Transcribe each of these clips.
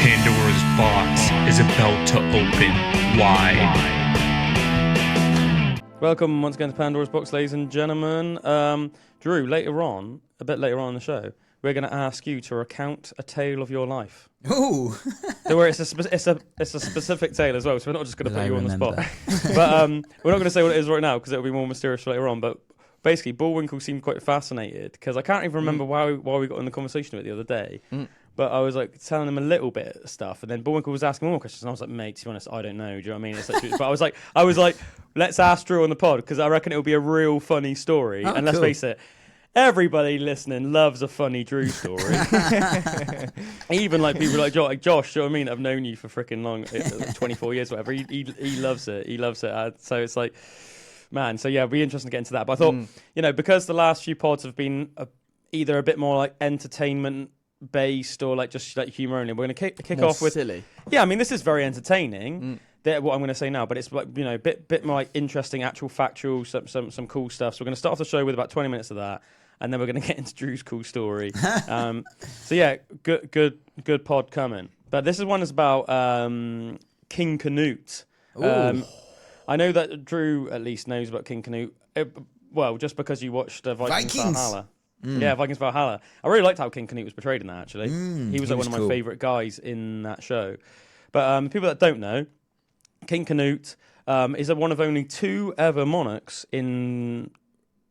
Pandora's box is about to open wide. Welcome once again to Pandora's box, ladies and gentlemen. Drew, a bit later on in the show, we're going to ask you to recount a tale of your life. Ooh. Don't worry, it's a specific tale as well, so we're not just going to put you on the spot. But we're not going to say what it is right now because it'll be more mysterious later on. But basically, Bullwinkle seemed quite fascinated because I can't even remember why we got in the conversation of it the other day. But I was like telling him a little bit of stuff, and then Bullwinkle was asking more questions, and I was like, "Mate, to be honest, I don't know." Do you know what I mean? It's like, but I was like, "Let's ask Drew on the pod because I reckon it'll be a real funny story." And let's face it, everybody listening loves a funny Drew story. Even like people like Josh. Do you know what I mean? I've known you for freaking long, 24 years, whatever. He loves it. He loves it. So it's like, man. So yeah, it'll be interesting to get into that. But I thought, because the last few pods have been either a bit more like entertainment based or like just like humor only. We're going to kick off with silly. Yeah, I mean this is very entertaining. What I'm going to say now, but it's like a bit more like interesting, actual factual, some cool stuff. So we're going to start off the show with about 20 minutes of that, and then we're going to get into Drew's cool story. So yeah, good pod coming. But this one is about King Cnut. I know that Drew at least knows about King Cnut. Well, just because you watched Vikings Valhalla. Yeah, Vikings Valhalla. I really liked how King Cnut was portrayed in that, actually. He was like one of my favourite guys in that show. But people that don't know, King Cnut is one of only two ever monarchs in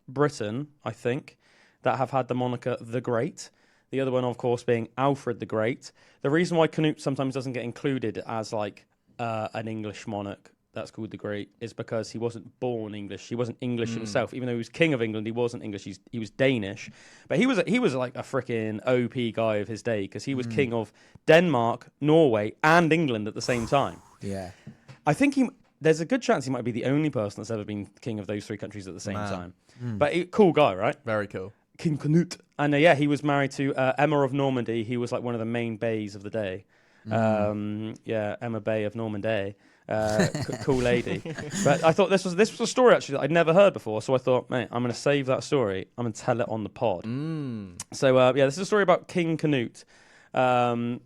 Britain, I think, that have had the moniker The Great. The other one, of course, being Alfred the Great. The reason why Cnut sometimes doesn't get included as like an English monarch that's called the Great is because he wasn't born English. He wasn't English himself. Even though he was king of England, he wasn't English. He was Danish. But he was like a freaking OP guy of his day because he was king of Denmark, Norway, and England at the same time. Yeah. I think there's a good chance he might be the only person that's ever been king of those three countries at the same time. But cool guy, right? Very cool. King Cnut. And he was married to Emma of Normandy. He was like one of the main bays of the day. Emma Bay of Normandy. Cool lady. But I thought this was a story actually that I'd never heard before, so I thought, mate, I'm going to save that story. I'm going to tell it on the pod. So this is a story about King Cnut, and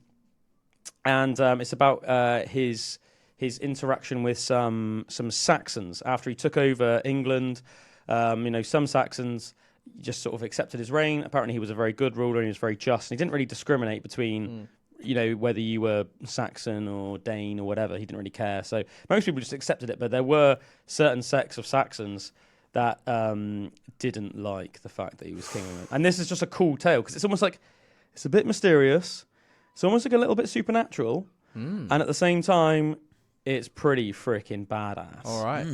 it's about his interaction with some Saxons after he took over England. Some Saxons just sort of accepted his reign. Apparently, he was a very good ruler and he was very just. And he didn't really discriminate between. Whether you were Saxon or Dane or whatever, he didn't really care. So most people just accepted it, but there were certain sects of Saxons that didn't like the fact that he was king of England. And this is just a cool tale because it's almost like it's a bit mysterious. It's almost like a little bit supernatural, and at the same time, it's pretty freaking badass. All right.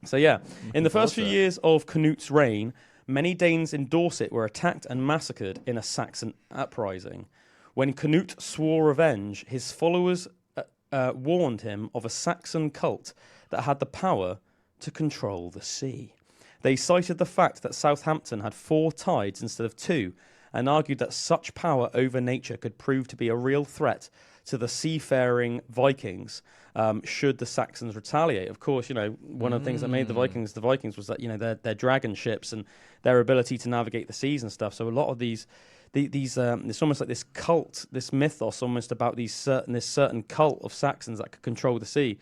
So yeah, in the first few years of Cnut's reign, many Danes in Dorset were attacked and massacred in a Saxon uprising. When Cnut swore revenge, his followers warned him of a Saxon cult that had the power to control the sea. They cited the fact that Southampton had 4 tides instead of 2, and argued that such power over nature could prove to be a real threat to the seafaring Vikings should the Saxons retaliate. Of course, one of the things that made the Vikings was that, their dragon ships and their ability to navigate the seas and stuff. So a lot of these it's almost like this cult, this mythos almost about this certain cult of Saxons that could control the sea.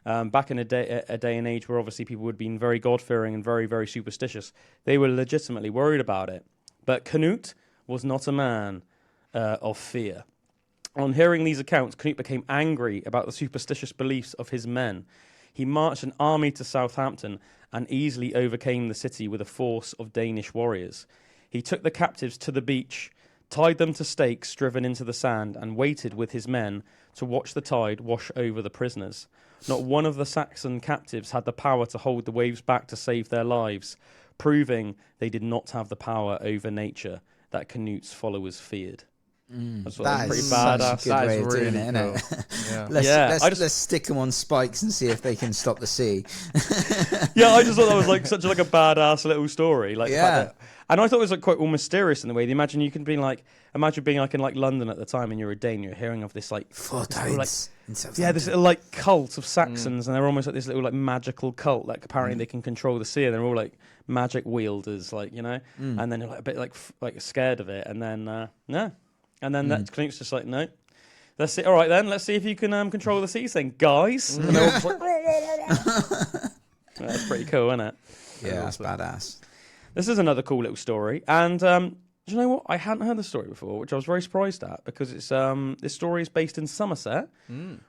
Back in a day and age where obviously people would have been very God-fearing and very, very superstitious, they were legitimately worried about it. But Cnut was not a man of fear. On hearing these accounts, Cnut became angry about the superstitious beliefs of his men. He marched an army to Southampton and easily overcame the city with a force of Danish warriors. He took the captives to the beach, tied them to stakes driven into the sand, and waited with his men to watch the tide wash over the prisoners. Not one of the Saxon captives had the power to hold the waves back to save their lives, proving they did not have the power over nature that Cnut's followers feared. That pretty is badass. such a good way of doing it, isn't it? Let's stick them on spikes and see if they can stop the sea. Yeah, I just thought that was like such like a badass little story. Like, and I thought it was like quite all mysterious in the way. Imagine being like in like London at the time, and you're a Dane, you're hearing of this like 4 tides. This little like cult of Saxons, and they're almost like this little like magical cult. Like apparently they can control the sea, and they're all like magic wielders, and then you're like a bit like scared of it, and then no. And then that Cnut's just like, no, Let's see. All right, then. Let's see if you can control the seas then, guys. And they're all just like... That's pretty cool, isn't it? Yeah, that's badass. This is another cool little story. And do you know what? I hadn't heard the story before, which I was very surprised at, because it's this story is based in Somerset,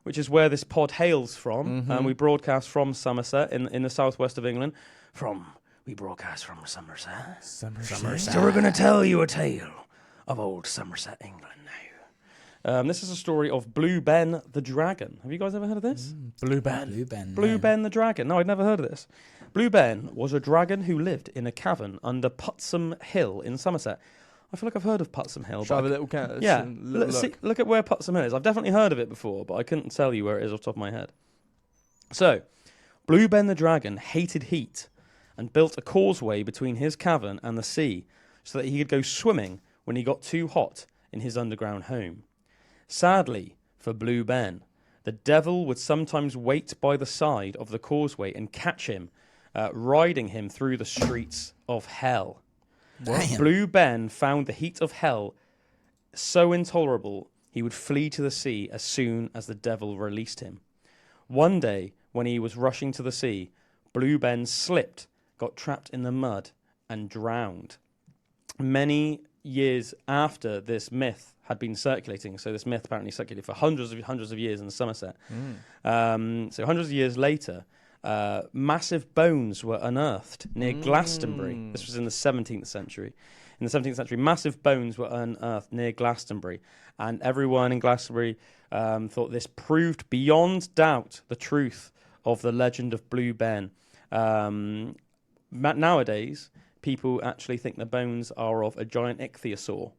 which is where this pod hails from. We broadcast from Somerset in the southwest of England. We broadcast from Somerset. Somerset. So we're going to tell you a tale of old Somerset, England now. This is a story of Blue Ben the Dragon. Have you guys ever heard of this? Blue Ben. Blue Ben the Dragon. No, I'd never heard of this. Blue Ben was a dragon who lived in a cavern under Putsum Hill in Somerset. I feel like I've heard of Putsum Hill. Shall I have a little cat? Yeah, look at where Putsum Hill is. I've definitely heard of it before, but I couldn't tell you where it is off the top of my head. So, Blue Ben the Dragon hated heat and built a causeway between his cavern and the sea so that he could go swimming when he got too hot in his underground home. Sadly for Blue Ben, the devil would sometimes wait by the side of the causeway and catch him, riding him through the streets of hell. Blue Ben found the heat of hell so intolerable he would flee to the sea as soon as the devil released him. One day, when he was rushing to the sea, Blue Ben slipped, got trapped in the mud, and drowned. Many years after this myth had been circulating, so this myth apparently circulated for hundreds of years in Somerset. So hundreds of years later, massive bones were unearthed near Glastonbury. This was in the 17th century. In the 17th century, massive bones were unearthed near Glastonbury, and everyone in Glastonbury thought this proved beyond doubt the truth of the legend of Blue Ben. Nowadays, people actually think the bones are of a giant ichthyosaur.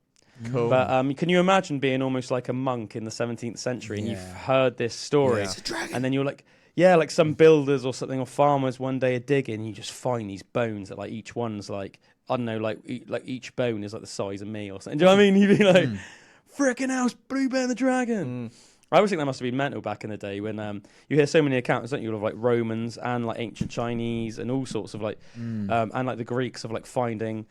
Cool. But can you imagine being almost like a monk in the 17th century and you've heard this story, and then you're like, like some builders or something or farmers one day are digging, and you just find these bones that like each one's like, I don't know, like each bone is like the size of me or something. Do you know what I mean? You'd be like, frickin' house, Blue Ben the Dragon. I always think that must have been mental back in the day when you hear so many accounts, don't you, of like Romans and like ancient Chinese and all sorts of like, and like the Greeks of like finding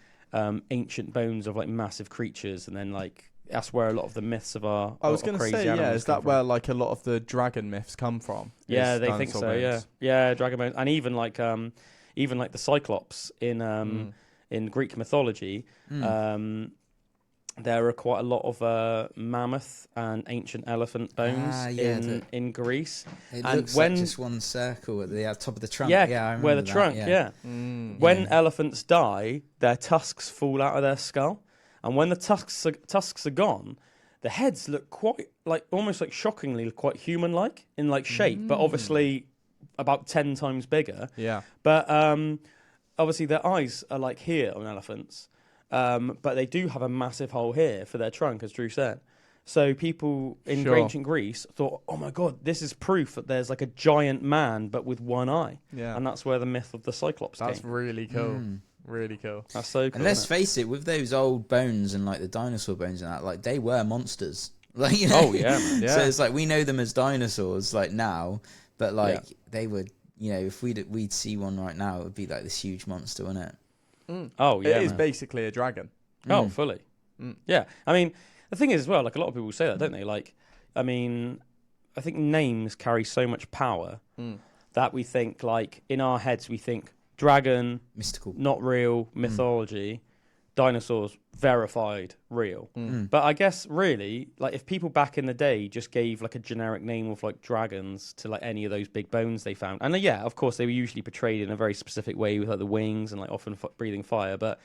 ancient bones of like massive creatures, and then like that's where a lot of the myths of our I was going to say, is that from. where like a lot of the dragon myths come from? Yeah, they think so. Bones. Yeah, dragon bones, and even like the Cyclops in Greek mythology. There are quite a lot of mammoth and ancient elephant bones in Greece. It looks like just one circle at the top of the trunk. Yeah, I remember where the that, trunk, When elephants die, their tusks fall out of their skull. And when the tusks are gone, the heads look quite, like, almost like shockingly quite human-like in, like, shape, but obviously about 10 times bigger. Yeah. But obviously their eyes are, like, here on elephants. But they do have a massive hole here for their trunk, as Drew said. So people in ancient Greece thought, oh my God, this is proof that there's like a giant man, but with one eye. Yeah. And that's where the myth of the Cyclops came. That's really cool. Really cool. That's so cool. And let's face it, with those old bones and like the dinosaur bones and that, like they were monsters. Like, you know? Oh yeah, man. Yeah. So it's like we know them as dinosaurs like now, but like they would, you know, if we'd see one right now, it would be like this huge monster, wouldn't it? Oh yeah, it is basically a dragon. Oh, fully. Yeah, I mean, the thing is as well, like a lot of people say that, don't they? Like, I mean, I think names carry so much power that we think, like, in our heads, we think dragon, mystical, not real, mythology, dinosaurs, verified, real. But I guess really, like, if people back in the day just gave like a generic name of like dragons to like any of those big bones they found, and yeah, of course they were usually portrayed in a very specific way with like the wings and like often breathing fire, but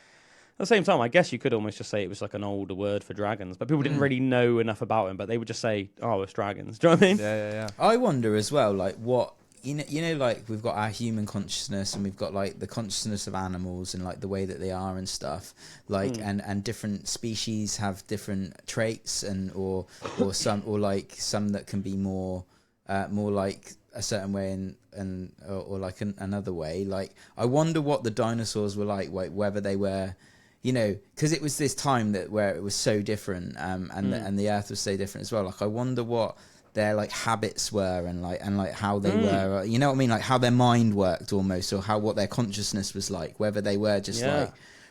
at the same time, I guess you could almost just say it was like an older word for dragons, but people didn't really know enough about them, but they would just say, oh, it's dragons. Do you know what I mean? Yeah. I wonder as well, like, what, you know, like, we've got our human consciousness and we've got, like, the consciousness of animals and, like, the way that they are and stuff, like, and different species have different traits and, or some that can be more like a certain way or like another way. Like, I wonder what the dinosaurs were like whether they were, you know, because it was this time where it was so different, and the Earth was so different as well. Like, I wonder what their like habits were and how they were, you know what I mean, like how their mind worked almost, or what their consciousness was like, whether they were just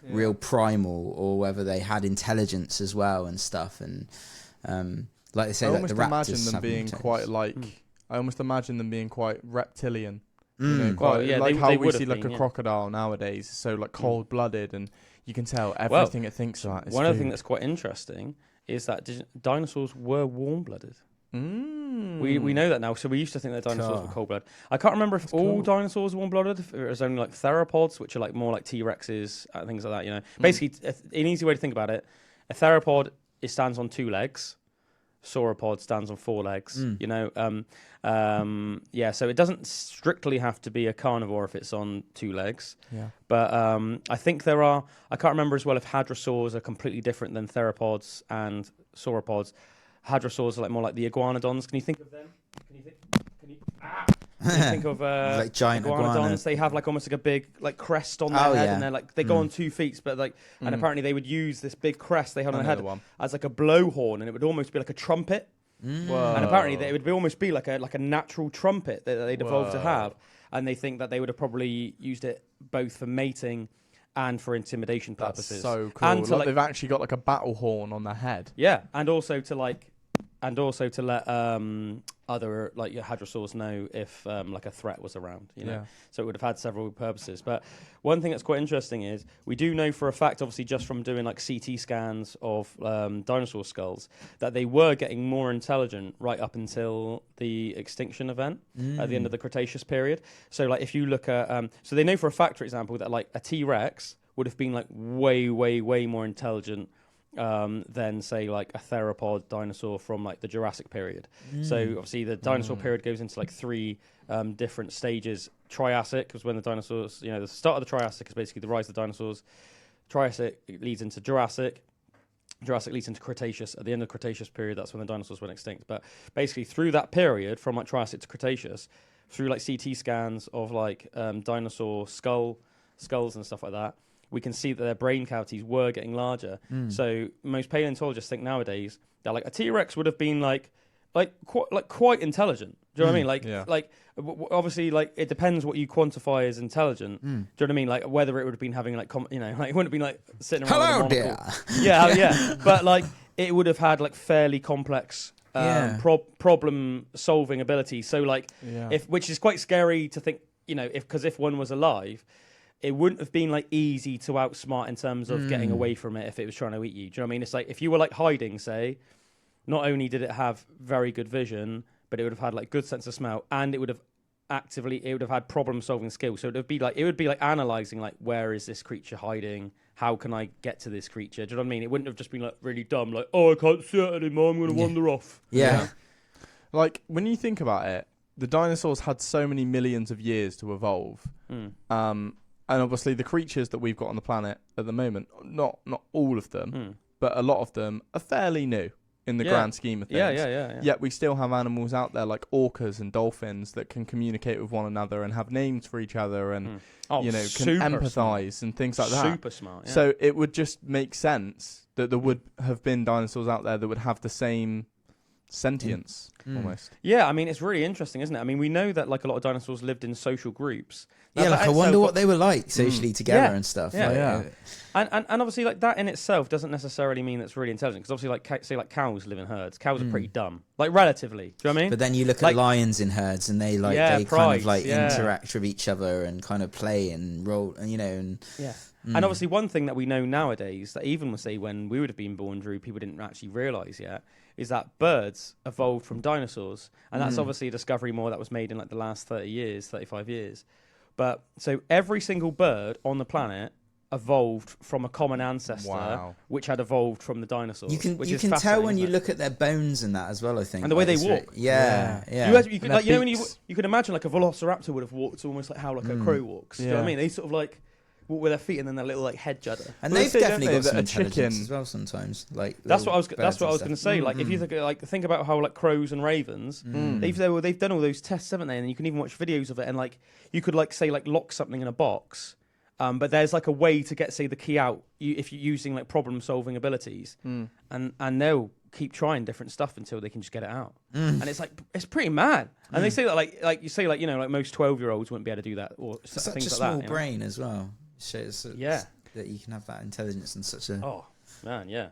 real primal or whether they had intelligence as well and stuff. And Like they say, I like almost the raptors imagine them have being toes. quite like. I almost imagine them being quite reptilian. You Mm. know, quite, yeah, like they how we would see have like been, a yeah. crocodile nowadays, so like cold-blooded, and you can tell everything it thinks about is One other thing food. that's quite interesting is that dinosaurs were warm-blooded. We know that now. So we used to think that dinosaurs Cool. were cold-blooded. I can't remember if all cool. dinosaurs were warm-blooded. If it was only like theropods, which are like more like T-Rexes, things like that. You know, basically, an easy way to think about it: a theropod stands on 2 legs. Sauropod stands on 4 legs. You know, so it doesn't strictly have to be a carnivore if it's on 2 legs. Yeah. But I think there are. I can't remember as well if hadrosaurs are completely different than theropods and sauropods. Hadrosaurs are like more like the iguanodons. Can you think of them? Can you think of like giant iguanodons? iguana. They have like almost like a big like crest on their head, yeah. and they're like they go on 2 feet, but like and apparently they would use this big crest they had on their head one. as like a blowhorn, and it would almost be like a trumpet. Whoa. And apparently it would almost be like a natural trumpet that they'd evolved to have, and they think that they would have probably used it both for mating and for intimidation That's purposes. so cool. And to, Like they've actually got like a battle horn on their head. yeah, and also to let other like your hadrosaurs know if like a threat was around, you know. Yeah. So it would have had several purposes. But one thing that's quite interesting is we do know for a fact, obviously just from doing like CT scans of dinosaur skulls, that they were getting more intelligent right up until the extinction event at the end of the Cretaceous period. So like if you look at so they know for a fact, for example, that like a T-Rex would have been like way more intelligent than say like a theropod dinosaur from like the Jurassic period. So obviously the dinosaur period goes into like 3 different stages. Triassic was when the dinosaurs, you know, the start of the Triassic is basically the rise of the dinosaurs. Triassic leads into Jurassic. Jurassic leads into Cretaceous. At the end of the Cretaceous period, that's when the dinosaurs went extinct. But basically through that period, from like Triassic to Cretaceous, through like CT scans of like dinosaur skulls and stuff like that, we can see that their brain cavities were getting larger. So most paleontologists think nowadays that like a T-Rex would have been quite intelligent. Do you know what I mean? Like Yeah. Obviously like it depends what you quantify as intelligent. Do you know what I mean? Like whether it would have been having like like it wouldn't have been like sitting around. Hello, with a dear. monocle. Yeah. But like it would have had like fairly complex problem solving ability. So like which is quite scary to think, you know, if one was alive, it wouldn't have been like easy to outsmart in terms of getting away from it if it was trying to eat you. Do you know what I mean? It's like if you were like hiding, say, not only did it have very good vision, but it would have had like good sense of smell, and it would have had problem solving skills. So it would be like analyzing like, where is this creature hiding? How can I get to this creature? Do you know what I mean? It wouldn't have just been like really dumb, like, oh, I can't see it anymore, I'm going to wander off. Yeah. Like when you think about it, the dinosaurs had so many millions of years to evolve. And obviously the creatures that we've got on the planet at the moment, not all of them, but a lot of them are fairly new in the grand scheme of things. Yeah. Yet we still have animals out there like orcas and dolphins that can communicate with one another and have names for each other and can empathize and things like that. Super smart. Yeah. So it would just make sense that there would have been dinosaurs out there that would have the same sentience almost. Yeah, I mean, it's really interesting, isn't it? I mean, we know that like a lot of dinosaurs lived in social groups. Yeah, like I wonder what they were like socially together and stuff. Yeah. And obviously like that in itself doesn't necessarily mean it's really intelligent, because obviously like say like cows live in herds. Cows are pretty dumb, like relatively. Do you know what I mean? But then you look at lions in herds, and they like kind of like interact with each other and kind of play and roll, and you know. And and obviously one thing that we know nowadays that even say when we would have been born, Drew, people didn't actually realise yet, is that birds evolved from dinosaurs, and that's obviously a discovery more that was made in like the last 35 years. But so every single bird on the planet evolved from a common ancestor, which had evolved from the dinosaurs. You can tell when you look at their bones and that as well, I think. And the way they walk. Yeah. You could, like, you know, when you could imagine like a velociraptor would have walked almost like how like a crow walks. Do you know what I mean? They sort of like walk with their feet and then their little like head judder. And they've definitely got some intelligence as well sometimes. Like that's what I was going to say. Like if you think about how like crows and ravens, they've done all those tests, haven't they? And you can even watch videos of it, and like you could like say like lock something in a box, but there's like a way to get say the key out if you're using like problem solving abilities, and they'll keep trying different stuff until they can just get it out. And it's like it's pretty mad. And they say that like you say like, you know, like most 12-year-olds wouldn't be able to do that, or such things a like small that, brain as well. Shows that you can have that intelligence and such a Man, yeah.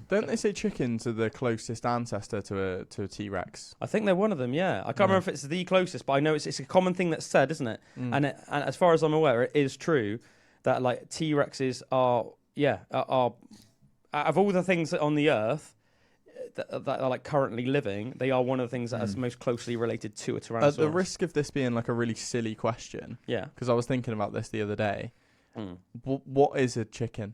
Don't they say chickens are the closest ancestor to a T-Rex? I think they're one of them, yeah. I can't remember if it's the closest, but I know it's a common thing that's said, isn't it? And as far as I'm aware, it is true that like T-Rexes are out of all the things on the earth that are like currently living, they are one of the things that is most closely related to a Tyrannosaurus. At the risk of this being like a really silly question, because I was thinking about this the other day, what is a chicken?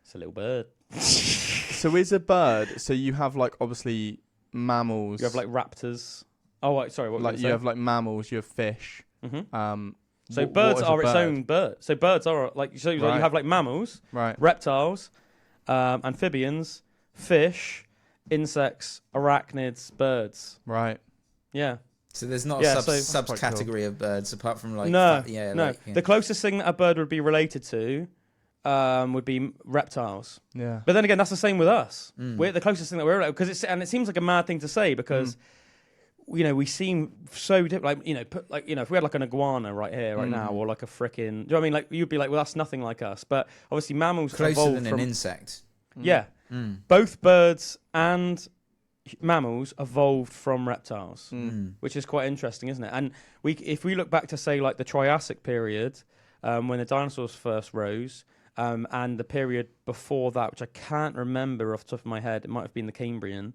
It's a little bird. So is a bird, so you have like obviously mammals. You have like raptors. Oh, wait, sorry, what like you have like mammals, you have fish. So birds are its own bird. So birds are like you have like mammals, reptiles, amphibians, fish, insects, arachnids, birds. Right. Yeah. So there's not a subcategory of birds apart from like no. Like, The closest thing that a bird would be related to would be reptiles. Yeah. But then again, that's the same with us. We're the closest thing that we're related because it seems like a mad thing to say because. We seem so different. Like, if we had like an iguana right here, right now, or like a frickin', do you know what I mean? Like, you'd be like, well, that's nothing like us. But obviously, mammals closer evolved than from an insect. Yeah, both birds and mammals evolved from reptiles, which is quite interesting, isn't it? And if we look back to say like the Triassic period, when the dinosaurs first rose, and the period before that, which I can't remember off the top of my head, it might have been the Cambrian.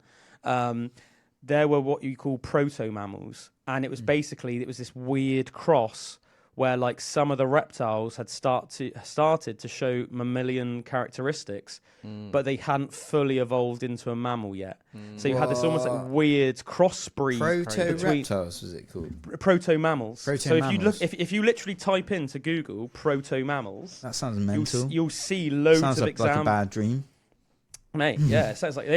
There were what you call proto-mammals, and it was basically this weird cross where like some of the reptiles had started to show mammalian characteristics, but they hadn't fully evolved into a mammal yet. So you had this almost like weird crossbreed Proto-reptiles was it called? Proto-mammals. So Proto-mammals. if you literally type into Google proto-mammals, that sounds mental. You'll see loads of examples. Like a bad dream. Mate, yeah, it sounds like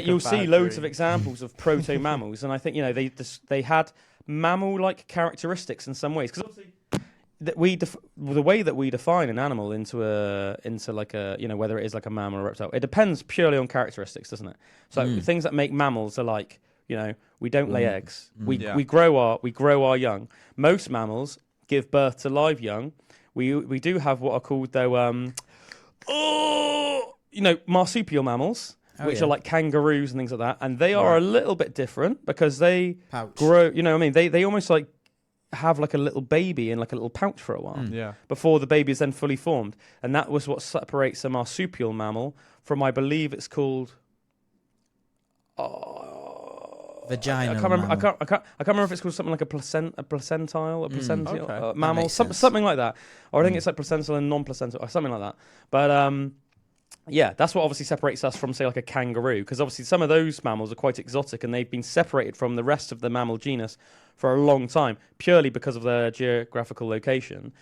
you'll see loads of examples of proto-mammals, and I think they had mammal-like characteristics in some ways because obviously the way that we define an animal into like a whether it is like a mammal or reptile, it depends purely on characteristics, doesn't it? So things that make mammals are like we don't lay eggs, we grow our young. Most mammals give birth to live young. We do have what are called though marsupial mammals, which are like kangaroos and things like that, and they are a little bit different because they grow. They almost like have like a little baby in like a little pouch for a while, before the baby is then fully formed, and that was what separates a marsupial mammal from, I believe it's called. Vagina. I can't remember if it's called something like a placental mammal, something like that, or I think it's like placental and non-placental, or something like that. But that's what obviously separates us from, say, like a kangaroo, because obviously some of those mammals are quite exotic and they've been separated from the rest of the mammal genus for a long time, purely because of their geographical location.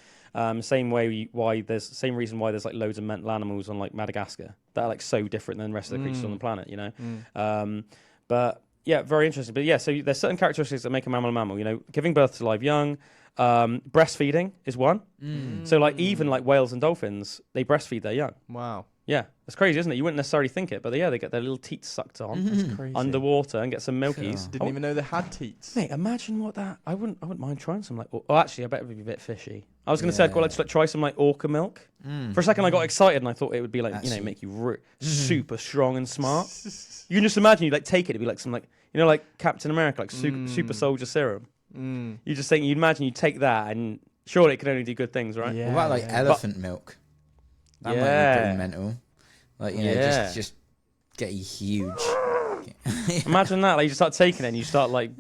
Same reason why there's like loads of mental animals on like Madagascar that are like so different than the rest of the creatures on the planet, But yeah, very interesting. But yeah, so there's certain characteristics that make a mammal a mammal. Giving birth to live young. Breastfeeding is one. So like even like whales and dolphins, they breastfeed their young. Wow. Yeah, it's crazy, isn't it? You wouldn't necessarily think it, but they get their little teats sucked on That's crazy. underwater and get some milkies. Didn't even know they had teats. Mate, imagine what that. I wouldn't mind trying some like. Actually, I bet it would be a bit fishy. I was going to say I'd quite like to try some like orca milk. For a second, I got excited and I thought it would be like make you super strong and smart. You can just imagine you like take it, it'd be like some like like Captain America, like super soldier serum. You just think you'd imagine you take that and surely it can only do good things, right? Yeah, what about like elephant milk? That might be pretty mental. Like just get you huge. Imagine that, like you start taking it and you start like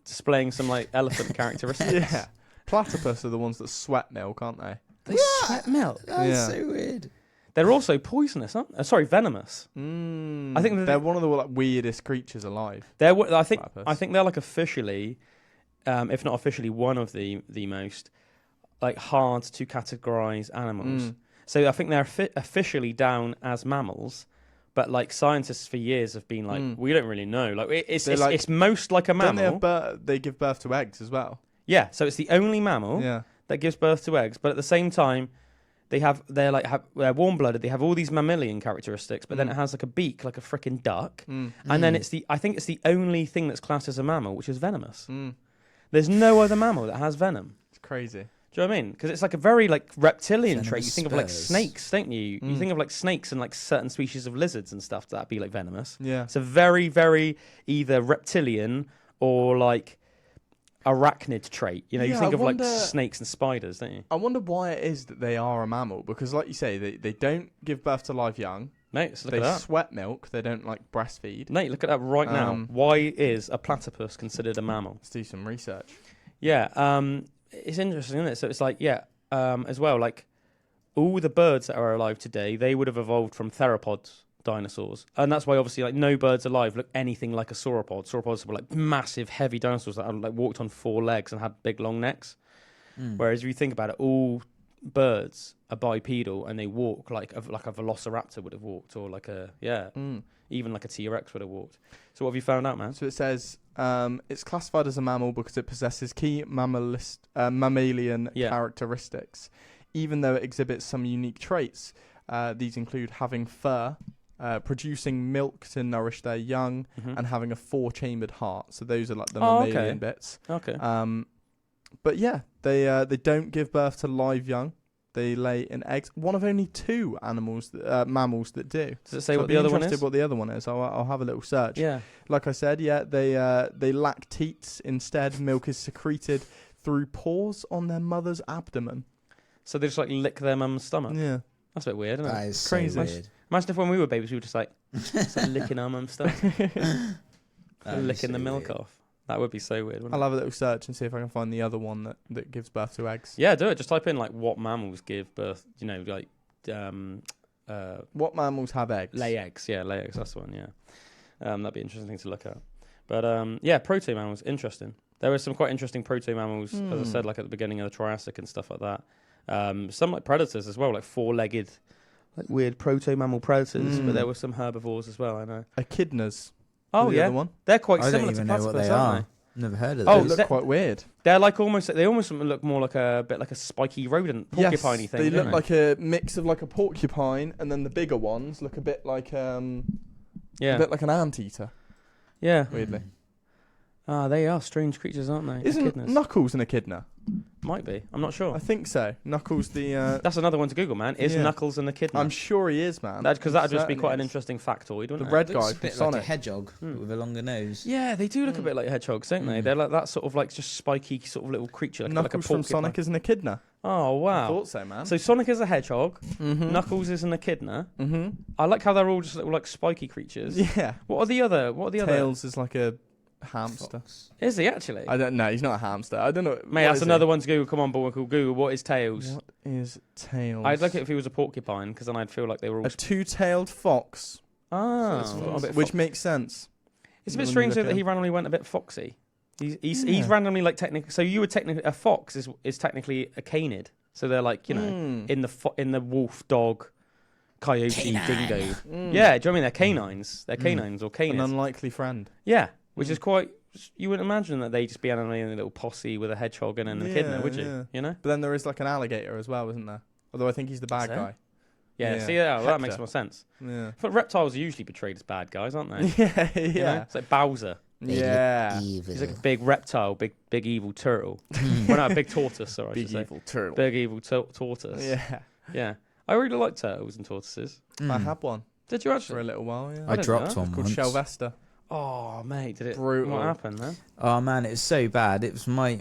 displaying some like elephant characteristics. Yeah. Platypus are the ones that sweat milk, aren't they? They sweat milk. That's so weird. They're also poisonous, aren't they? Sorry, venomous. I think they're one of the like weirdest creatures alive. I think they're like officially, if not officially, one of the most like hard to categorize animals. So I think they're officially down as mammals, but like scientists for years have been like, we don't really know. Like it's most like a mammal. They give birth to eggs as well. Yeah, so it's the only mammal that gives birth to eggs, but at the same time, they're warm-blooded. They have all these mammalian characteristics, but then it has like a beak, like a freaking duck, and then I think it's the only thing that's classed as a mammal, which is venomous. There's no other mammal that has venom. It's crazy. Do you know what I mean? Because it's like a very like reptilian Venomous trait. You think of like spurs. snakes, don't you? You think of like snakes and like certain species of lizards and stuff that'd be like venomous. Yeah. It's a very, very either reptilian or like arachnid trait. You know, you Yeah, think I of like wonder- snakes and spiders, don't you? I wonder why it is that they are a mammal, because like you say, they don't give birth to live young. Mate, so look They at that. sweat milk. They don't like breastfeed. Mate, look at that right now. Um, Why is a platypus considered a mammal? Let's do some research. Yeah, it's interesting, isn't it? So it's like, as well, like all the birds that are alive today, they would have evolved from theropods, dinosaurs. And that's why obviously like no birds alive look anything like a sauropod. Sauropods were like massive, heavy dinosaurs that like walked on 4 legs and had big, long necks. Whereas if you think about it, all birds are bipedal and they walk like a velociraptor would have walked, or like even like a T-Rex would have walked. So what have you found out, man? So it says it's classified as a mammal because it possesses key mammalian characteristics, even though it exhibits some unique traits. These include having fur, producing milk to nourish their young, and having a 4-chambered heart. So those are like the mammalian bits. Okay. But yeah, they don't give birth to live young. They lay in eggs. One of only 2 mammals that do. Does it say what the other one is? What the other one is? I'll have a little search. Yeah. Like I said, they lack teats. Instead, milk is secreted through pores on their mother's abdomen. So they just like lick their mum's stomach. Yeah. That's a bit weird, isn't it? That is Crazy. so weird. Imagine if when we were babies, we were just like licking our mum's stomach, licking the milk off. That would be so weird, wouldn't I'll it? have a little search and see if I can find the other one that gives birth to eggs. Yeah, do it. Just type in like what mammals give birth. You know, like What mammals have eggs? lay eggs. Yeah, lay eggs. That's the one. Yeah, that'd be interesting to look at. But proto mammals, interesting. There were some quite interesting proto mammals, as I said, like at the beginning of the Triassic and stuff like that. Some like predators as well, like 4-legged, like weird proto mammal predators. But there were some herbivores as well. I know. Echidnas. Oh the yeah, other one. they're quite I don't similar even to know what platypus, they aren't are. Never heard of Oh, They those. look quite weird. they? They're like they almost look more like a bit like a spiky rodent, porcupine-y thing. They don't look like a mix of like a porcupine, and then the bigger ones look a bit like a bit like an anteater. Yeah. Weirdly. They are strange creatures, aren't they? Isn't Echidnas. Knuckles an echidna? Might be. I'm not sure. I think so. Knuckles the. That's another one to Google, man. Is Yeah. Knuckles an echidna? I'm sure he is, man. Because that'd just be Certainly quite an is. interesting factoid, wouldn't The it? red Looks guy a from bit like Sonic. a hedgehog but with a longer nose. Yeah, they do look a bit like hedgehogs, don't they? They're like that sort of like just spiky sort of little creature, like a Knuckles from porcupine. Sonic is an echidna. Oh I wow! thought so, man. So Sonic is a hedgehog. Mm-hmm. Knuckles is an echidna. Mm-hmm. I like how they're all just little like spiky creatures. Yeah. What are the other? Tails is like a hamster. Fox. Is he actually? I don't know. He's not a hamster. I don't know. Mate, that's another one to Google. Come on, Bullwinkle. Google what is tails. What is tails? I'd like it if he was a porcupine, because then I'd feel like they were all. A 2-tailed fox, Ah, So a bit which fox- makes sense. It's a bit when you strange look though at that he him. randomly went a bit foxy. He's Yeah. randomly like technically. So you were technically a fox is technically a canid. So they're like in the wolf, dog, coyote, Canine. dingo. Yeah, do Mm. you know what I mean? They're canines. They're canines or An canids. unlikely friend. Yeah, which is quite. You wouldn't imagine that they just be animating a little posse with a hedgehog and an echidna, would you? Yeah. You know? But then there is like an alligator as well, isn't there? Although I think he's the bad there? guy. Yeah. Yeah. See, well, that makes Hector. more sense. Yeah. But reptiles are usually portrayed as bad guys, aren't they? Yeah. You know? Yeah. It's like Bowser. They look Yeah. evil. He's like a big reptile, big evil turtle. Well, no, a big tortoise, sorry, I should say. turtle. Big evil tortoise. Yeah. Yeah. I really like turtles and tortoises. I had one Did you for a actually? little while. Yeah. I didn't dropped know. one Called once. Shelvester. Oh, mate, did it? Brutal. What happened, man? Oh man, it was so bad. It was my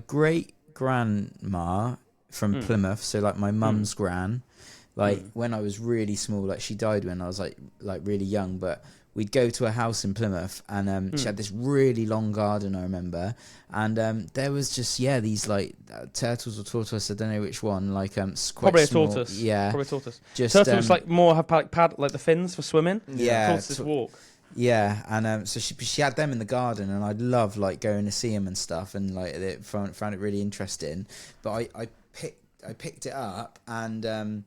great grandma from Plymouth, so like my mum's gran. Like when I was really small, like she died when I was like really young, but we'd go to a house in Plymouth and she had this really long garden, I remember, and there was just these like turtles or tortoise, I don't know which one, like quite Probably a small. tortoise. Yeah, Probably a tortoise. just Turtles like more have pad like the fins for swimming. yeah, Tortoises walk. yeah, and so she had them in the garden, and I'd love like going to see them and stuff, and like found it really interesting. But I picked it up and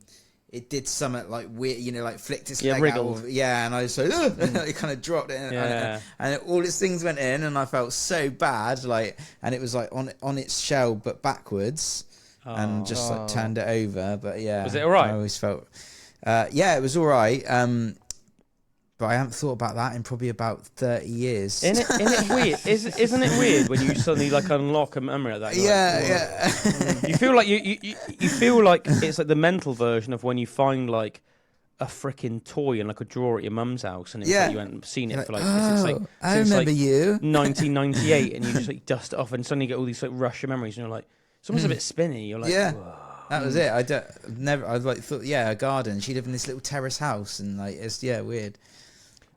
it did something like weird, you know, like flicked its leg wriggled. out. And I was like, it kind of dropped it, and all its things went in, and I felt so bad, like, and it was like on its shell but backwards, and just like turned it over. But yeah, Was it all right? I always felt, it was all right. But I haven't thought about that in probably about 30 years. Isn't it weird? Isn't it weird when you suddenly like unlock a memory like that? Yeah. You feel like you feel like it's like the mental version of when you find like a freaking toy in like a drawer at your mum's house, and it's like you hadn't seen it for like I remember like you 1998, and you just like dust it off, and suddenly you get all these like rush of memories, and you're like, it's almost a bit spinny. You're like, whoa. That was it. I thought, a garden. She lived in this little terrace house, and like it's weird.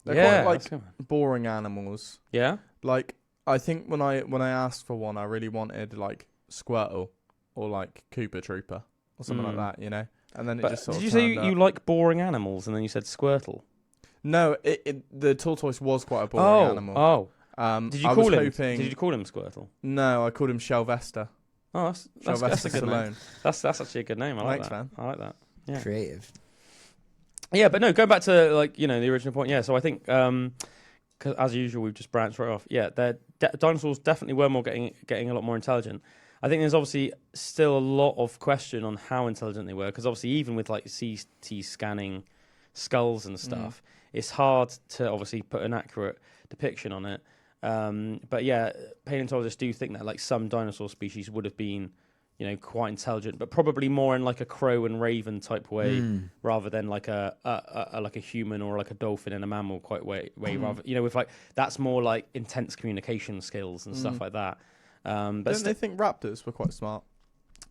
They're quite like boring animals. Yeah. Like I think when I asked for one, I really wanted like Squirtle or like Koopa Trooper or something like that, you know. And then it just sort of. Did you say you like boring animals, and then you said Squirtle? No, the tortoise was quite a boring animal. Did you call him? Did you call him Squirtle? No, I called him Shelvester. Oh, that's a good name. That's actually a good name. I like that. Man. I like that. Yeah. Creative. Yeah, but no, going back to like the original point. Yeah, so I think because as usual we've just branched right off. Yeah, dinosaurs definitely were getting a lot more intelligent. I think there's obviously still a lot of question on how intelligent they were, because obviously even with like CT scanning skulls and stuff, it's hard to obviously put an accurate depiction on it. But yeah, paleontologists do think that like some dinosaur species would have been, quite intelligent, but probably more in like a crow and raven type way, rather than like a like a human or like a dolphin and a mammal way. Rather, with like that's more like intense communication skills and stuff like that. But don't they think raptors were quite smart?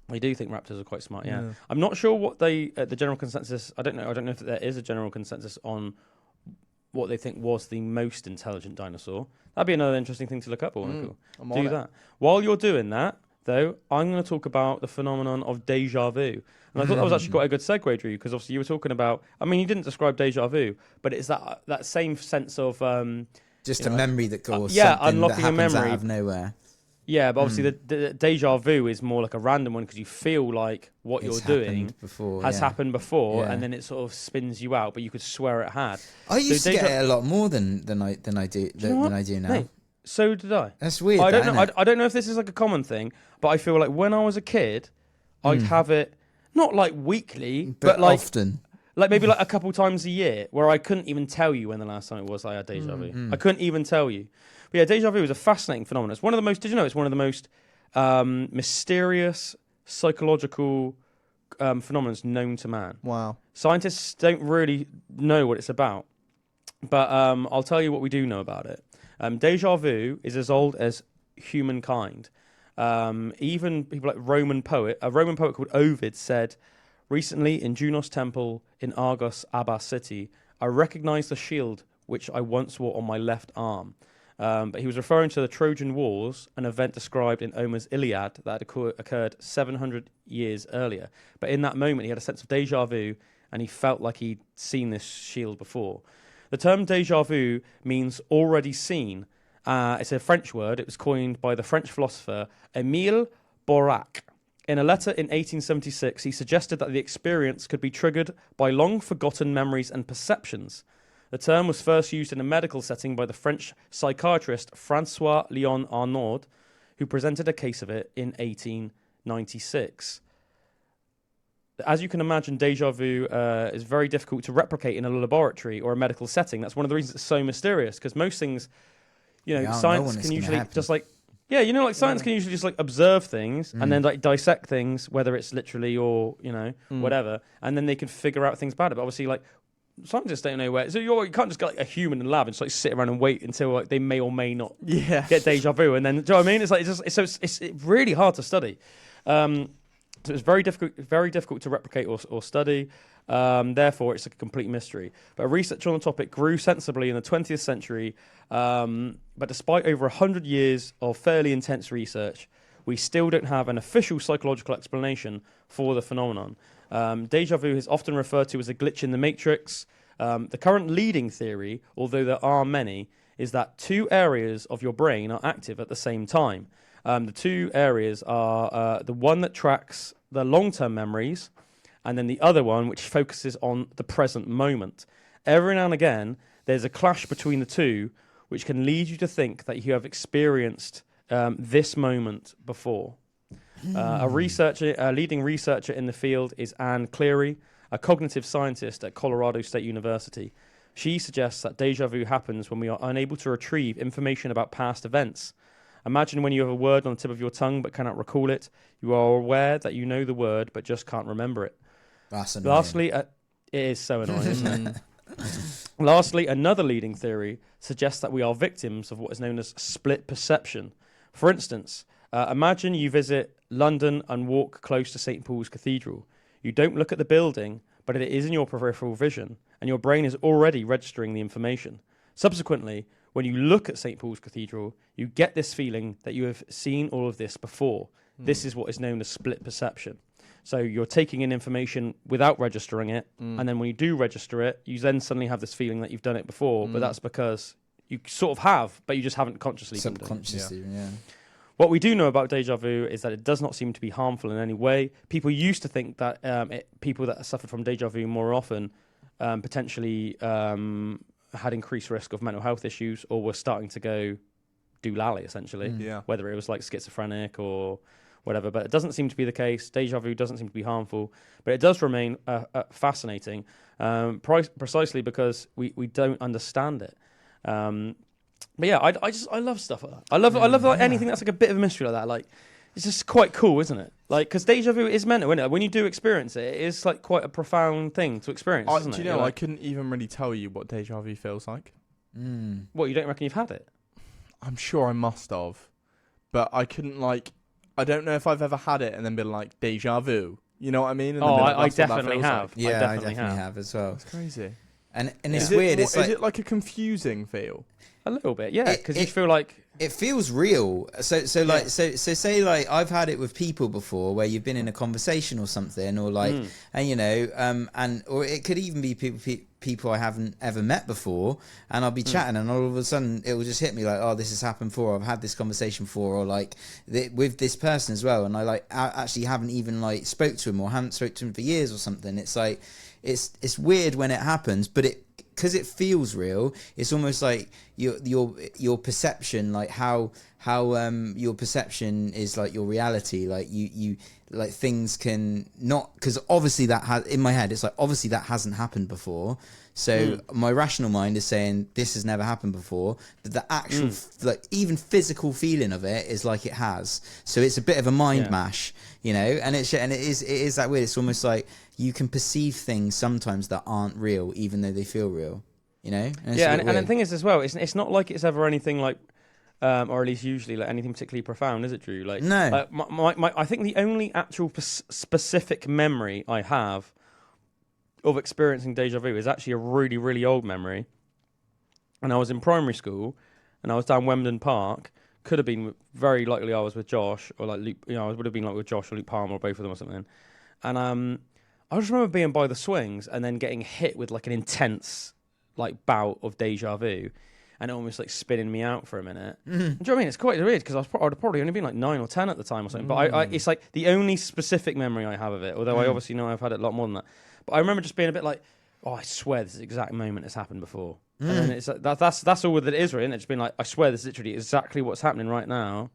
I do think raptors are quite smart. Yeah. I'm not sure what the general consensus. I don't know if there is a general consensus on what they think was the most intelligent dinosaur. That'd be another interesting thing to look up. Do that. While you're doing that, though, I'm going to talk about the phenomenon of deja vu. And I thought that was actually quite a good segue, Drew, because obviously you were talking about, I mean, you didn't describe deja vu, but it's that same sense of... just a memory that goes unlocking that a memory out of nowhere. Yeah, but obviously the deja vu is more like a random one, because you feel like what you're doing has happened before, and then it sort of spins you out, but you could swear it had. I used to get it a lot more than I do now. Mate, so did I. That's weird. I don't know if this is like a common thing, but I feel like when I was a kid, I'd have it not like weekly, but like often. Like maybe like a couple times a year, where I couldn't even tell you when the last time it was I had deja vu. I couldn't even tell you. But yeah, deja vu is a fascinating phenomenon. It's one of the most. Did you know it's one of the most mysterious psychological phenomena known to man? Wow. Scientists don't really know what it's about, but I'll tell you what we do know about it. Deja vu is as old as humankind. Even people like a Roman poet called Ovid said, recently in Junos temple in Argos, Abbas city, I recognized the shield which I once wore on my left arm. But he was referring to the Trojan Wars, an event described in Homer's Iliad that had occurred 700 years earlier. But in that moment, he had a sense of deja vu, and he felt like he'd seen this shield before. The term deja vu means already seen. It's a French word. It was coined by the French philosopher Émile Bourac. In a letter in 1876, he suggested that the experience could be triggered by long-forgotten memories and perceptions. The term was first used in a medical setting by the French psychiatrist François-Léon Arnaud, who presented a case of it in 1896. As you can imagine, deja vu is very difficult to replicate in a laboratory or a medical setting. That's one of the reasons it's so mysterious, because most things, science can usually just like... Yeah, science can usually just like observe things and then like dissect things, whether it's literally or, whatever, and then they can figure out things about it. But obviously, like, scientists don't know where. So you can't just get like a human in the lab and just like sit around and wait until like they may or may not get deja vu, and then do you know what I mean? It's like it's really hard to study. So it's very difficult to replicate or study. Therefore, it's a complete mystery. But research on the topic grew sensibly in the 20th century. But despite over 100 years of fairly intense research, we still don't have an official psychological explanation for the phenomenon. Deja vu is often referred to as a glitch in the matrix. The current leading theory, although there are many, is that two areas of your brain are active at the same time. The two areas are the one that tracks the long-term memories, and then the other one which focuses on the present moment. Every now and again, there's a clash between the two, which can lead you to think that you have experienced this moment before. A leading researcher in the field is Anne Cleary, a cognitive scientist at Colorado State University. She suggests that deja vu happens when we are unable to retrieve information about past events. Imagine when you have a word on the tip of your tongue but cannot recall it. You are aware that you know the word but just can't remember it. That's annoying. Lastly, it is so annoying, isn't it? Lastly, another leading theory suggests that we are victims of what is known as split perception. For instance, imagine you visit London and walk close to St. Paul's Cathedral. You don't look at the building, but it is in your peripheral vision, and your brain is already registering the information. Subsequently, when you look at St. Paul's Cathedral, you get this feeling that you have seen all of this before. This is what is known as split perception. So you're taking in information without registering it, and then when you do register it, you then suddenly have this feeling that you've done it before, but that's because you sort of have, but you just haven't consciously done it. Subconsciously, yeah. What we do know about deja vu is that it does not seem to be harmful in any way. People used to think that people that suffered from deja vu more often potentially had increased risk of mental health issues or were starting to go doolally, essentially. Whether it was like schizophrenic or whatever. But it doesn't seem to be the case. Deja vu doesn't seem to be harmful. But it does remain fascinating, precisely because we don't understand it. But yeah, I love stuff like that. I love like anything that's like a bit of a mystery like that. Like, it's just quite cool, isn't it? Like, because deja vu is mental, isn't it? When you do experience it, it is like quite a profound thing to experience, isn't it? Do you know, I couldn't even really tell you what deja vu feels like. What, you don't reckon you've had it? I'm sure I must have, but I couldn't like. I don't know if I've ever had it and then been like deja vu. You know what I mean? And I definitely have. Like. Yeah, I definitely have as well. It's crazy. And it's weird. Is it like a confusing feel? A little bit, yeah, because you feel like it feels real. So say like I've had it with people before where you've been in a conversation or something, or like, and you know, and or it could even be people I haven't ever met before, and I'll be chatting, and all of a sudden it will just hit me like, oh, this has happened before. I've had this conversation before, or like with this person as well, and I actually haven't even like spoke to him or haven't spoke to him for years or something. It's like it's weird when it happens, but because it feels real, it's almost like your perception, like how your perception is like your reality. Like you like things can not, because obviously that has in my head. It's like obviously that hasn't happened before. So my rational mind is saying this has never happened before, but the actual like even physical feeling of it is like it has. So it's a bit of a mind mash, you know. And it is that weird. It's almost like you can perceive things sometimes that aren't real, even though they feel real, you know. And the thing is as well, it's not like it's ever anything like, or at least usually like anything particularly profound, is it, Drew? Like no. I think the only actual specific memory I have of experiencing deja vu is actually a really, really old memory. And I was in primary school, and I was down Wemden Park. Could have been very likely I was with Josh, or like Luke, you know, I would have been like with Josh or Luke Palmer, or both of them or something. And I just remember being by the swings and then getting hit with like an intense like bout of deja vu, and almost like spinning me out for a minute. Do you know what I mean? It's quite weird because I'd probably only been like 9 or 10 at the time or something. But it's like the only specific memory I have of it. Although I obviously know I've had it a lot more than that. But I remember just being a bit like, oh, I swear this exact moment has happened before. And then it's like, that's all that it is, really. And it's been like, I swear this is literally exactly what's happening right now.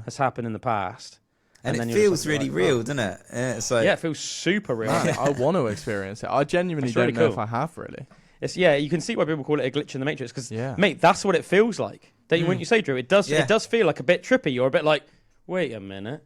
Has happened in the past. And it feels really real, doesn't it? Yeah, it's like, it feels super real. I want to experience it. I genuinely don't know if I have really. It's you can see why people call it a glitch in the matrix because, mate, that's what it feels like. When you say, Drew, it does feel like a bit trippy. You're a bit like, wait a minute,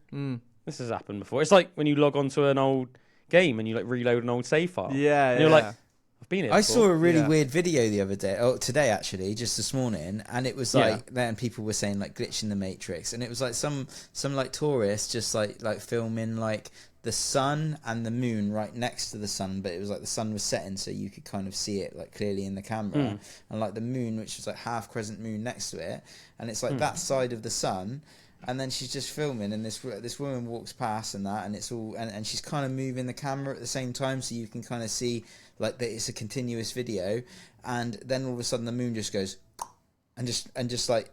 this has happened before. It's like when you log onto an old game and you like reload an old save file. And you're like, I've been here before. I saw a really weird video the other day, today actually, just this morning, and it was like then people were saying like glitch in the matrix, and it was like some like tourists just like filming like the sun and the moon right next to the sun, but it was like the sun was setting so you could kind of see it like clearly in the camera, and like the moon, which was like half crescent moon next to it, and it's like that side of the sun. And then she's just filming, and this woman walks past and that, and it's all, and she's kind of moving the camera at the same time, so you can kind of see like that it's a continuous video. And then all of a sudden the moon just goes, and just like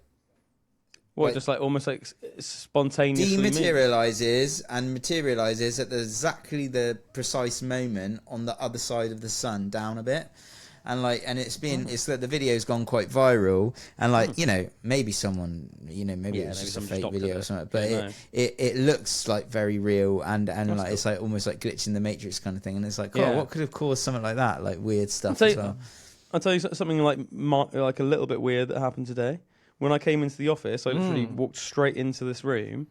what, like, just like almost like spontaneously dematerializes and materializes at exactly the precise moment on the other side of the sun, down a bit. And like, and it's that the video's gone quite viral, and like, you know, maybe someone, you know, maybe it's just a fake video or something, but it looks like very real, and like cool. It's like almost like glitch in the matrix kind of thing, and it's like, what could have caused something like that, like weird stuff as well. I'll tell you something like a little bit weird that happened today. When I came into the office, I literally walked straight into this room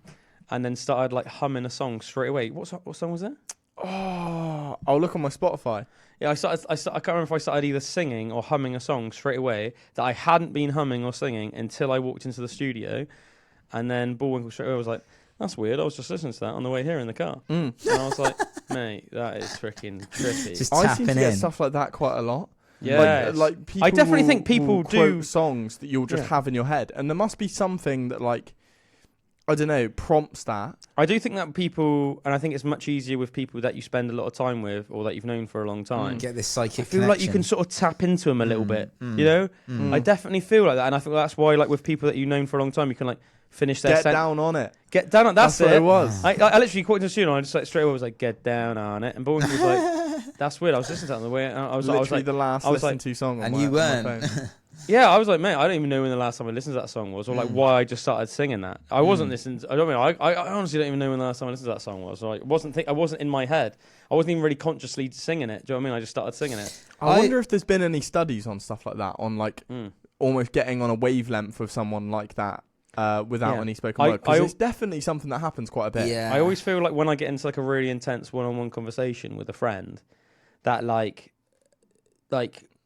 and then started like humming a song straight away. What song was it? Oh, I'll look on my Spotify. Yeah, I can't remember if I started either singing or humming a song straight away that I hadn't been humming or singing until I walked into the studio. And then Bullwinkle straight away was like, that's weird. I was just listening to that on the way here in the car. And I was like, mate, that is freaking trippy. Just I seem to get in. stuff like that quite a lot. Yeah, like people I definitely think people will do quote songs that you'll just have in your head, and there must be something that, like, I don't know, prompts that. I do think that people, and I think it's much easier with people that you spend a lot of time with or that you've known for a long time. Get this psychic I feel connection. like you can sort of tap into them a little bit, you know? I definitely feel like that, and I think that's why, like, with people that you've known for a long time, you can, like, finish their Get down on it. Get down on that's what it. it was. I literally caught into the studio and I just like straight away was like, get down on it. And Bullwinkle was like, that's weird. I was listening to that on the way. And I was Literally like, the last listened to song on and my, you on my weren't. phone. yeah, I was like, mate, I don't even know when the last time I listened to that song was, or like why I just started singing that. I wasn't listening. I honestly don't even know when the last time I listened to that song was. So I wasn't in my head. I wasn't even really consciously singing it. Do you know what I mean? I just started singing it. I wonder if there's been any studies on stuff like that, on like almost getting on a wavelength with someone like that. Without any spoken word, because it's definitely something that happens quite a bit. Yeah. I always feel like when I get into like a really intense one-on-one conversation with a friend, that like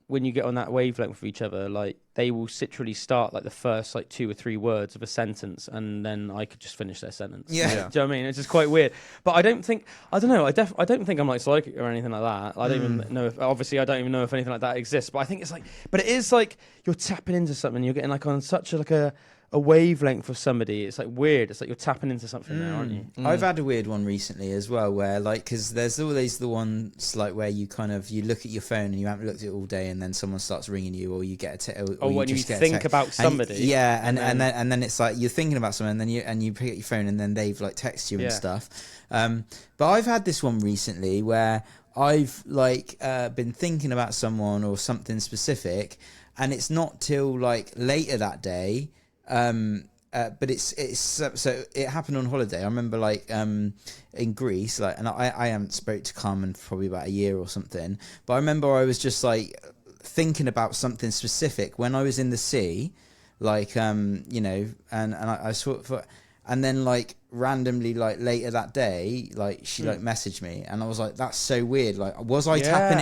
when you get on that wavelength with each other, like they will literally start like the first like 2 or 3 words of a sentence, and then I could just finish their sentence. Yeah. Do you know what I mean? It's just quite weird. But I don't think I don't think I'm like psychic or anything like that. I don't even know if obviously I don't even know if anything like that exists. But I think it's like, but it is like you're tapping into something. You're getting like on such a wavelength of somebody. It's like weird. It's like you're tapping into something now, aren't you? I've had a weird one recently as well, where like, because there's always the ones like where you kind of you look at your phone and you haven't looked at it all day, and then someone starts ringing you, or you get a when you think about somebody, and then it's like you're thinking about someone, and you pick up your phone, and then they've like texted you and stuff. But I've had this one recently where I've like been thinking about someone or something specific, and it's not till like later that day. But it's so it happened on holiday. I remember like in Greece, like, and I haven't spoke to Calum for probably about a year or something. But I remember I was just like thinking about something specific when I was in the sea, like you know, and I saw it and then like randomly like later that day, like she like messaged me, and I was like, that's so weird. Like, was I tapping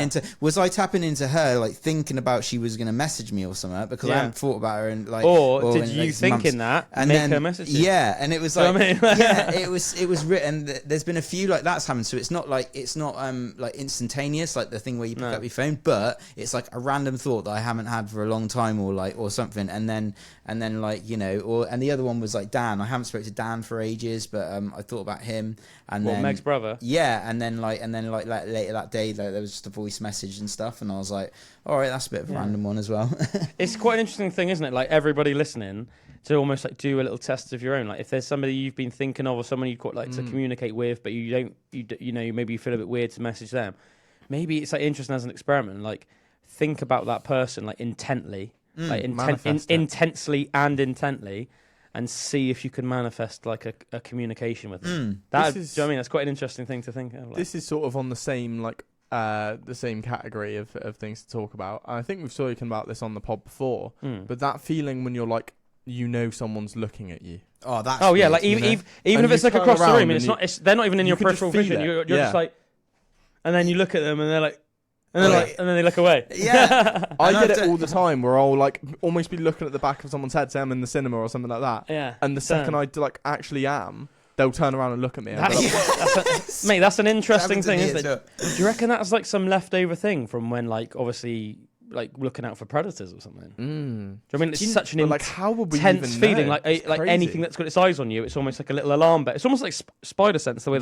into her, like thinking about she was gonna message me or something, because I hadn't thought about her and like, or did you thinking that and make her message you? Yeah, and it was like, you know what I mean? yeah, it was written. There's been a few like that's happened, so it's not like instantaneous, like the thing where you pick up your phone, but it's like a random thought that I haven't had for a long time, or something, and then like, you know, and the other one was like Dan. I haven't spoken to Dan for ages, but I thought about him, and then Meg's brother. Yeah, and then like later that day, like, there was just a voice message and stuff, and I was like, all right, that's a bit of a random one as well. It's quite an interesting thing, isn't it? Like everybody listening to almost like do a little test of your own. Like if there's somebody you've been thinking of, or someone you've got like to communicate with, but you don't, you know, maybe you feel a bit weird to message them. Maybe it's like interesting as an experiment. Like think about that person like intently, like intensely and intently. And see if you can manifest like a communication with them. Do you know what I mean? That's quite an interesting thing to think of. Like. This is sort of on the same like the same category of things to talk about. And I think we've spoken about this on the pod before. But that feeling when you're like, you know, someone's looking at you. Oh, that's yeah, weird, like even if it's like across the room, and they're not even in your peripheral vision. You're just like, and then you look at them and they're like. And then they look away. Yeah. I get it all the time where I'll like almost be looking at the back of someone's head, say I'm in the cinema or something like that. Yeah. And the second I like actually am, they'll turn around and look at me. Mate, that's an interesting thing, isn't it? Well. Do you reckon that's like some leftover thing from when like obviously like looking out for predators or something? Do you know what I mean? It's such an like how would we intense even feeling. know? Like anything that's got its eyes on you, it's almost like a little alarm bell. It's almost like spider sense, the way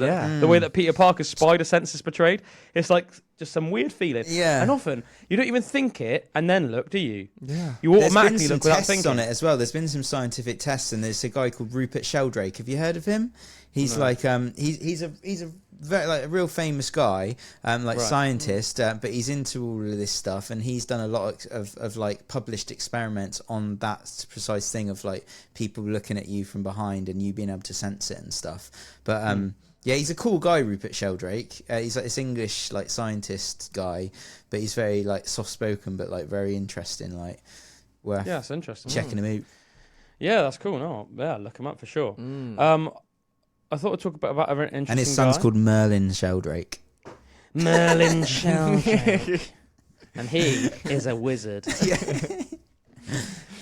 that Peter Parker's spider sense is portrayed. It's like just some weird feeling. Yeah. And often you don't even think it, and then look, do you? Yeah. You automatically look without tests thinking. on it as well. There's been some scientific tests, and there's a guy called Rupert Sheldrake. Have you heard of him? He's like he's a very like a real famous guy, scientist, but he's into all of this stuff, and he's done a lot of like published experiments on that precise thing of like people looking at you from behind and you being able to sense it and stuff. But Yeah, he's a cool guy, Rupert Sheldrake. He's like this English like scientist guy, but he's very like soft spoken, but like very interesting. Like, worth Yeah, it's interesting. checking him out. Yeah, that's cool. No, yeah, look him up for sure. I thought I'd talk about a very interesting And his son's guy. called Merlin Sheldrake. Merlin Sheldrake. And he is a wizard.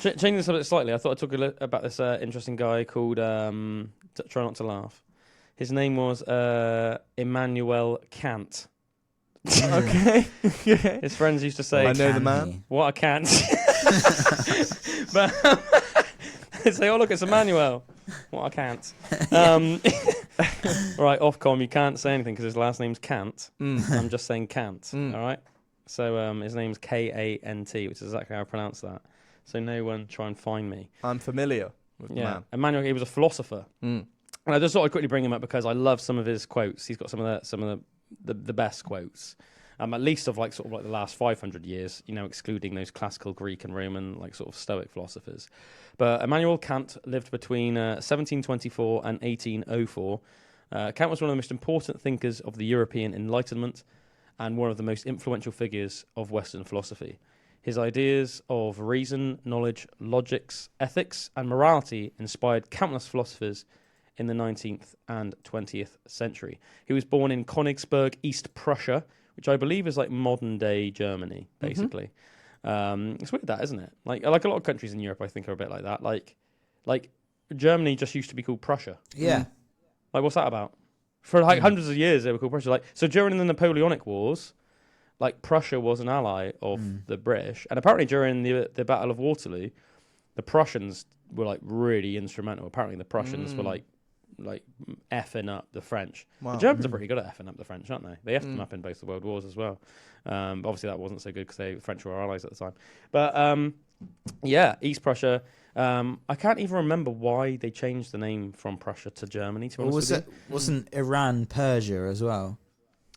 Changing this a bit slightly, I thought I'd talk about this interesting guy called, try not to laugh. His name was Immanuel Kant. Okay. His friends used to say, I know the man. what a Kant. But they say, oh, look, it's Emmanuel. What a Kant. Right, Ofcom, you can't say anything because his last name's Kant. I'm just saying Kant, all right? So his name's K-A-N-T, which is exactly how I pronounce that. So no one try and find me. I'm familiar with the man. Emmanuel, he was a philosopher. And I just thought I'd quickly bring him up because I love some of his quotes. He's got some of the best quotes, at least of like sort of like the last 500 years, you know, excluding those classical Greek and Roman like sort of Stoic philosophers. But Immanuel Kant lived between 1724 and 1804. Kant was one of the most important thinkers of the European Enlightenment and one of the most influential figures of Western philosophy. His ideas of reason, knowledge, logics, ethics, and morality inspired countless philosophers in the 19th and 20th century. He was born in Königsberg, East Prussia, which I believe is like modern-day Germany, basically. It's weird that, isn't it? Like a lot of countries in Europe, I think, are a bit like that. Like Germany just used to be called Prussia. Yeah. Like, what's that about? For like hundreds of years, they were called Prussia. Like, so during the Napoleonic Wars, like Prussia was an ally of the British, and apparently during the Battle of Waterloo, the Prussians were like really instrumental. Apparently, the Prussians were like effing up the French. Wow. The Germans are pretty good at effing up the French, aren't they? They effed them up in both the World Wars as well. Obviously, that wasn't so good because the French were our allies at the time. But yeah, East Prussia. I can't even remember why they changed the name from Prussia to Germany. To be honest with you. Wasn't Iran Persia as well?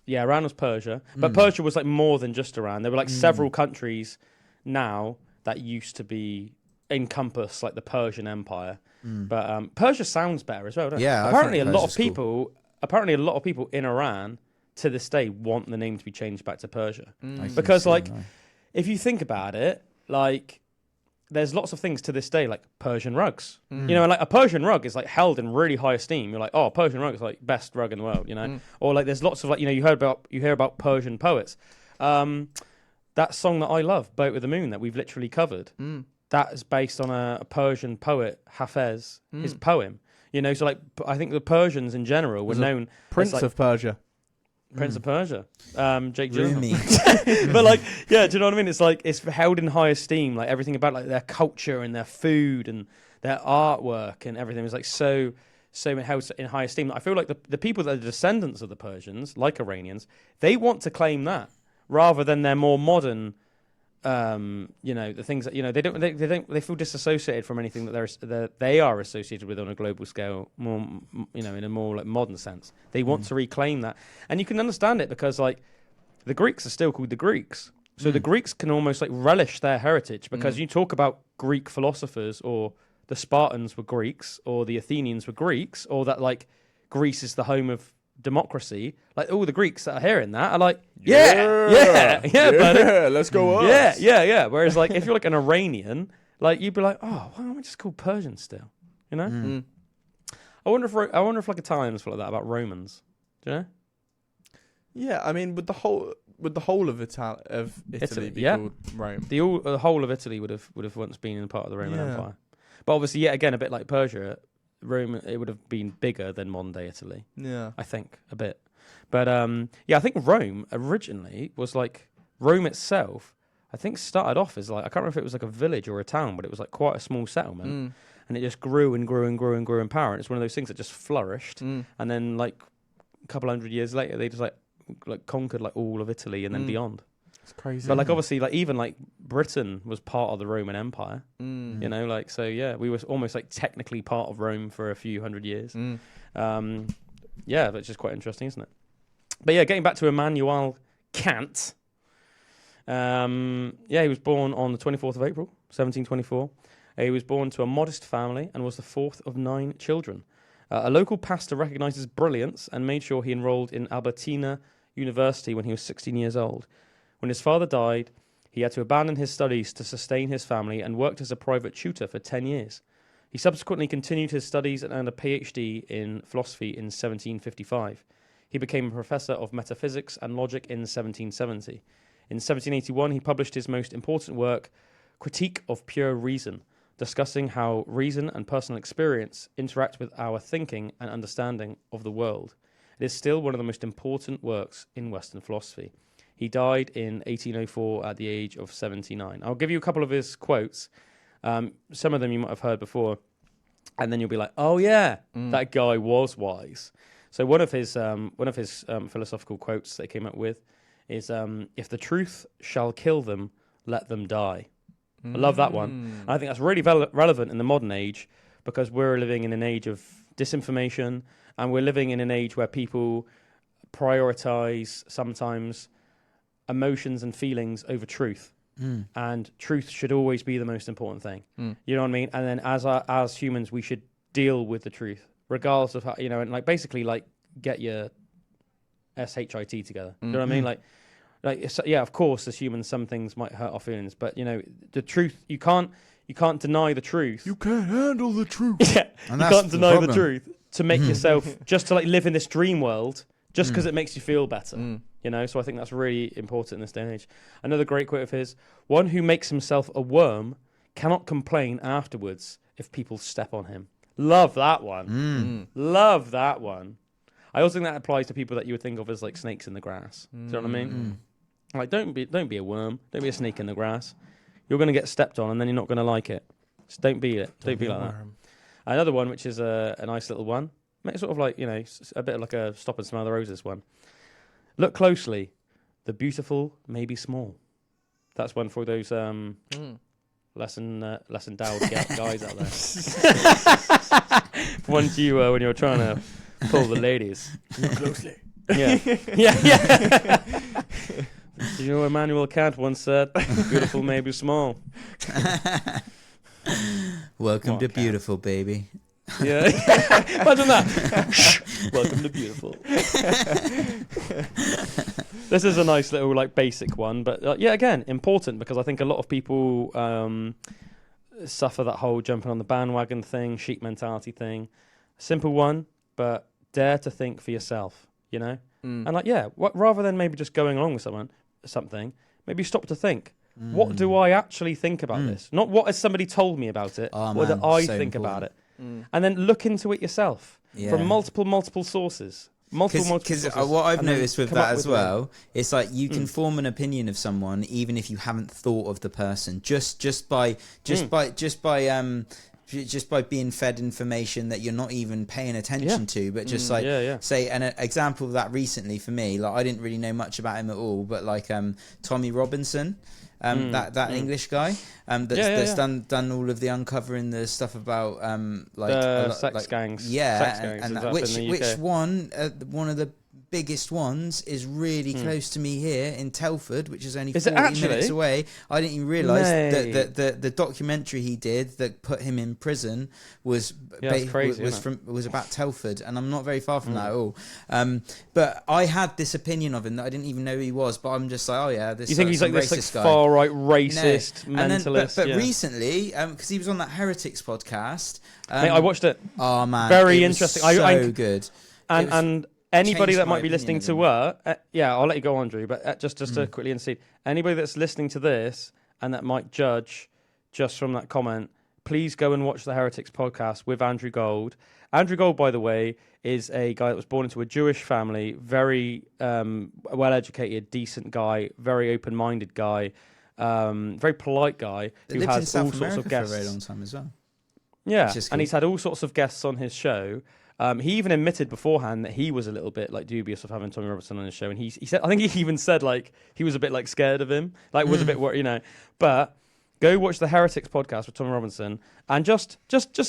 Yeah, Iran was Persia, but Persia was like more than just Iran. There were like several countries now that used to be encompass like the Persian Empire. But Persia sounds better as well, doesn't it? Yeah, Apparently, I think a lot of Persia's people. Apparently, a lot of people in Iran to this day want the name to be changed back to Persia because, like, if you think about it, like, there's lots of things to this day, like Persian rugs. You know, and like a Persian rug is like held in really high esteem. You're like, oh, Persian rug is like best rug in the world, you know? Or like there's lots of like, you know, you hear about Persian poets. That song that I love, Boat with the Moon, that we've literally covered, that is based on a Persian poet, Hafez, his poem. You know, so like I think the Persians in general were known Prince as, like, of Persia. Prince of Persia, Jake Gyllenhaal. Rumi. But like, yeah, do you know what I mean? It's like it's held in high esteem. Like everything about like their culture and their food and their artwork and everything was like so held in high esteem. I feel like the people that are descendants of the Persians, like Iranians, they want to claim that rather than their more modern. You know, the things that, you know, they feel disassociated from anything that they are associated with on a global scale, more, you know, in a more like modern sense. They want to reclaim that, and you can understand it because like the Greeks are still called the Greeks, so the Greeks can almost like relish their heritage because you talk about Greek philosophers, or the Spartans were Greeks, or the Athenians were Greeks, or that like Greece is the home of democracy. Like all the Greeks that are hearing that are like, yeah, buddy. Let's go us. Yeah. Whereas like if you're like an Iranian, like you'd be like, oh, why aren't we just called Persian still? You know? I wonder if like Italians feel like that about Romans. Do you know? Yeah, I mean, would the whole of Italy be called Rome? The whole of Italy would have once been part of the Roman Empire. But obviously, yet again, a bit like Persia, Rome, it would have been bigger than modern day Italy. Yeah, I think a bit. But yeah, I think Rome originally was like Rome itself. I think started off as like, I can't remember if it was like a village or a town, but it was like quite a small settlement, and it just grew and grew and grew and grew in power. And it's one of those things that just flourished. And then like a couple hundred years later, they just like conquered like all of Italy and then beyond. It's crazy. But like obviously, like even like Britain was part of the Roman Empire. You know, like so yeah, we were almost like technically part of Rome for a few hundred years. Yeah, that's just quite interesting, isn't it? But yeah, getting back to Immanuel Kant. Yeah, he was born on the 24th of April, 1724. He was born to a modest family and was the fourth of 9 children. A local pastor recognized his brilliance and made sure he enrolled in Albertina University when he was 16 years old. When his father died, he had to abandon his studies to sustain his family and worked as a private tutor for 10 years. He subsequently continued his studies and earned a PhD in philosophy in 1755. He became a professor of metaphysics and logic in 1770. In 1781, he published his most important work, Critique of Pure Reason, discussing how reason and personal experience interact with our thinking and understanding of the world. It is still one of the most important works in Western philosophy. He died in 1804 at the age of 79. I'll give you a couple of his quotes. Some of them you might have heard before, and then you'll be like, "Oh yeah, that guy was wise." So one of his philosophical quotes that he came up with is, "If the truth shall kill them, let them die." I love that one. And I think that's really relevant in the modern age because we're living in an age of disinformation, and we're living in an age where people prioritize sometimes emotions and feelings over truth. And truth should always be the most important thing. You know what I mean? And then as humans, we should deal with the truth, regardless of how, you know, and like basically like get your SHIT together. You know what I mean? Like, yeah, of course, as humans, some things might hurt our feelings, but you know, the truth, you can't deny the truth. You can't handle the truth. Yeah, you can't deny the truth to make yourself, just to like live in this dream world, just because it makes you feel better. You know, so I think that's really important in this day and age. Another great quote of his: "One who makes himself a worm cannot complain afterwards if people step on him." Love that one. Love that one. I also think that applies to people that you would think of as like snakes in the grass. Do you know what I mean? Like, don't be a worm. Don't be a snake in the grass. You're going to get stepped on, and then you're not going to like it. Just don't be it. Don't be like that. Another one, which is a nice little one, sort of like, you know, a bit like a Stop and Smell the Roses one. "Look closely. The beautiful may be small." That's one for those less endowed guys out there. One to you when you're trying to pull the ladies. Look closely. Yeah. Yeah. Do you know Immanuel Kant once said, "Beautiful may be small." Welcome to beautiful, baby. Yeah. Imagine that. Welcome to beautiful. This is a nice little like basic one, but yeah, again, important because I think a lot of people suffer that whole jumping on the bandwagon thing, sheep mentality thing. Simple one, but dare to think for yourself, you know? And like, yeah, rather than maybe just going along with something, maybe stop to think. What do I actually think about this? Not what has somebody told me about it. What do I think about it? And then look into it yourself from multiple sources. Because what I've noticed with that as well, it's like you can form an opinion of someone even if you haven't thought of the person just by being fed information that you're not even paying attention to, but just say an example of that recently for me, like I didn't really know much about him at all, but like Tommy Robinson, that English guy that's done all of the uncovering the stuff about sex gangs, which one of the biggest ones is really close to me here in Telford, which is only 40 minutes away. I didn't even realise that the documentary he did that put him in prison was about Telford, and I'm not very far from that at all. But I had this opinion of him that I didn't even know who he was, but I'm just like, oh yeah, this. You think he's like this like far right racist mentalist? But recently, because he was on that Heretics podcast, mate, I watched it. Oh man, very interesting. So good. And anybody that might be listening to I'll let you go on, Drew, but just to quickly intercede, anybody that's listening to this and that might judge just from that comment, please go and watch the Heretics podcast with Andrew Gold. Andrew Gold, by the way, is a guy that was born into a Jewish family, very well-educated, decent guy, very open-minded guy, very polite guy who has all sorts of guests. For a very long time as well. Yeah, and he's had all sorts of guests on his show. He even admitted beforehand that he was a little bit like dubious of having Tommy Robinson on his show, and he said, I think he even said like he was a bit like scared of him, like was a bit worried, you know. But go watch the Heretics podcast with Tommy Robinson and just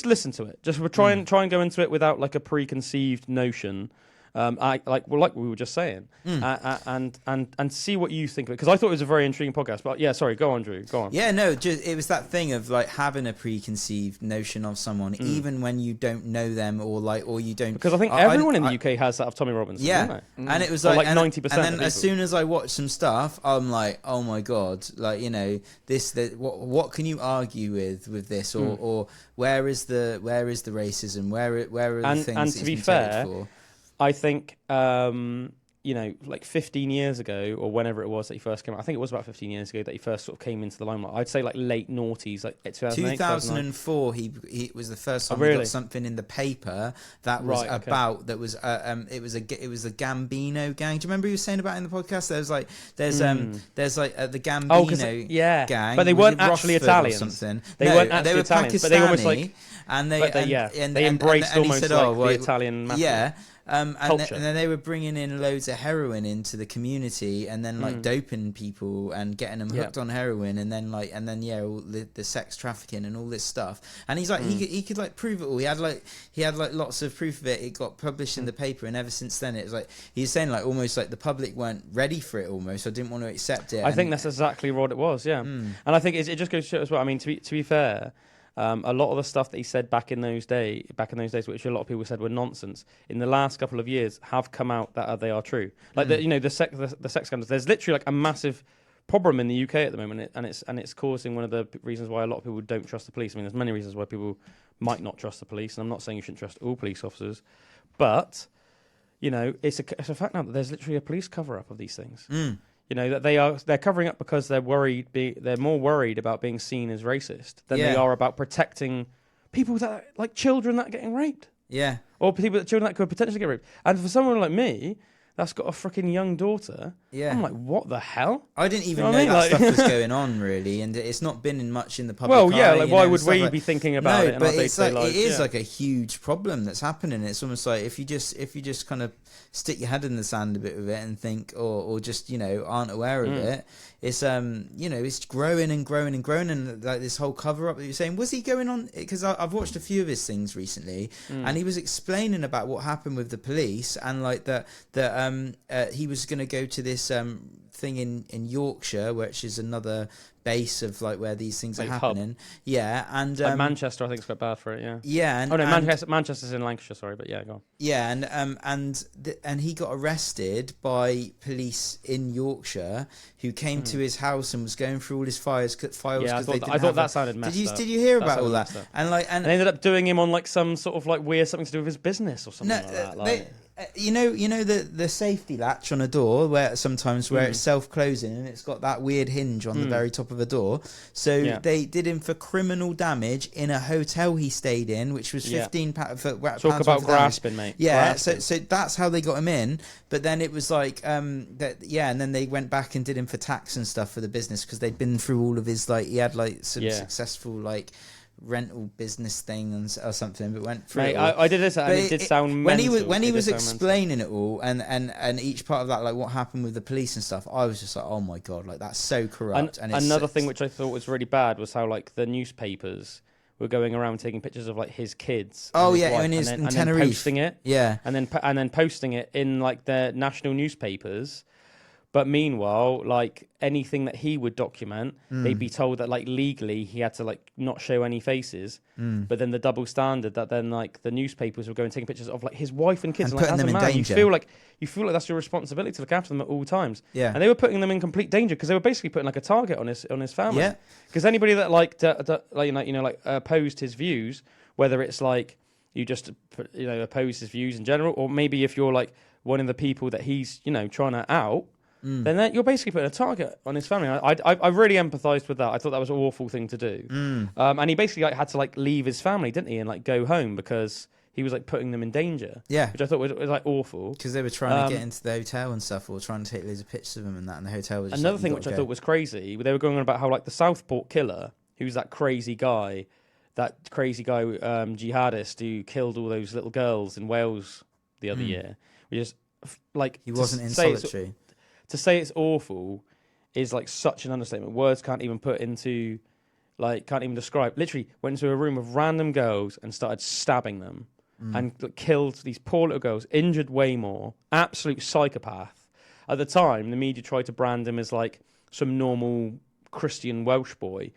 listen to it. Just try and go into it without like a preconceived notion, like we were just saying, and see what you think of it, because I thought it was a very intriguing podcast. But yeah, sorry, go on, Drew, go on. Yeah, no, it was that thing of like having a preconceived notion of someone, even when you don't know them or you don't. Because I think everyone in the UK has that of Tommy Robinson. Yeah, and it was like 90%. And then as soon as I watched some stuff, I'm like, oh my god, like what can you argue with this, or where is the racism? Where are the things? And that to be he's been fair, taken for? I think, like 15 years ago, or whenever it was that he first came out, I think it was about 15 years ago that he first sort of came into the limelight. I'd say like late noughties, like 2004, he was the first time he got something in the paper that was about, that was, it was the Gambino gang. Do you remember you were saying about it in the podcast? There's the Gambino gang. But they weren't actually Italians. Or something. They weren't actually they were Italians, Pakistani, but they almost like, and they embraced almost the Italian mafia. Yeah. And then they were bringing in loads of heroin into the community, and then like doping people and getting them hooked on heroin, and then all the sex trafficking and all this stuff. And he's like, he could like prove it all. He had like lots of proof of it. It got published in the paper, and ever since then, it was like he was saying like almost like the public weren't ready for it. Almost, I didn't want to accept it. I think that's exactly what it was. Yeah, and I think it just goes to show as well. I mean, to be fair. A lot of the stuff that he said back in those days, which a lot of people said were nonsense, in the last couple of years have come out that they are true. Like the sex scandals. There's literally like a massive problem in the UK at the moment, and it's causing one of the reasons why a lot of people don't trust the police. I mean, there's many reasons why people might not trust the police, and I'm not saying you shouldn't trust all police officers, but it's a fact now that there's literally a police cover-up of these things. That they're covering up because they're worried. They're more worried about being seen as racist than they are about protecting people that like children that are getting raped. Yeah, or children that could potentially get raped. And for someone like me, that's got a freaking young daughter. Yeah, I'm like, what the hell? I didn't even know that stuff was going on, really, and it's not been much in the public. Well, yeah, like why would we be thinking about it? But it's like it is like a huge problem that's happening. It's almost like if you just kind of stick your head in the sand a bit with it and think, or just aren't aware of it. It's it's growing and growing and growing, and like this whole cover up that you're saying, was he going on? Because I've watched a few of his things recently, and he was explaining about what happened with the police, and like that he was going to go to this thing in Yorkshire, which is another base of like where these things are happening. Hub. Yeah, and like Manchester, I think it's quite bad for it. Yeah. Yeah. Manchester's in Lancashire. Sorry, but yeah, go on. Yeah, and he got arrested by police in Yorkshire who came to his house and was going through all his files. Yeah, I thought that sounded messed up. Did you hear about all that? And they ended up doing him on like some sort of like weird something to do with his business or something like that. Like, you know the safety latch on a door where it's self-closing and it's got that weird hinge on the very top of a door. So they did him for criminal damage in a hotel he stayed in, which was £15 for talk about grasping, mate. Yeah, grasping. So that's how they got him in. But then it was like and then they went back and did him for tax and stuff for the business because they'd been through all of his like he had like some successful like rental business thing or something, but went through. Mate, I did this, and it did sound mental. When he was explaining it all, and each part of that, like what happened with the police and stuff, I was just like, oh my god, like that's so corrupt. And another thing which I thought was really bad was how like the newspapers were going around taking pictures of like his kids. Oh yeah, and then posting it. Yeah, and then posting it in like the national newspapers. But meanwhile, like anything that he would document, they'd be told that like legally he had to like not show any faces. But then the double standard that then like the newspapers were going taking pictures of like his wife and kids, and putting them in danger. You feel like that's your responsibility to look after them at all times. Yeah, and they were putting them in complete danger because they were basically putting like a target on his family. Yeah, because anybody that opposed his views, whether it's like you just oppose his views in general, or maybe if you're like one of the people that he's trying to out. Then you're basically putting a target on his family. I really empathised with that. I thought that was an awful thing to do. And he basically like had to like leave his family, didn't he, and like go home because he was like putting them in danger. Yeah, which I thought was like awful because they were trying to get into the hotel and stuff, or trying to take loads of pictures of him and that. And the hotel was just another thing which I thought was crazy. They were going on about how like the Southport killer, who's that crazy guy, jihadist who killed all those little girls in Wales the other year, which is like he wasn't in solitary. To say it's awful is like such an understatement. Words can't even describe. Literally went into a room of random girls and started stabbing them. and killed these poor little girls, injured way more, absolute psychopath. At the time, the media tried to brand him as like some normal Christian Welsh boy.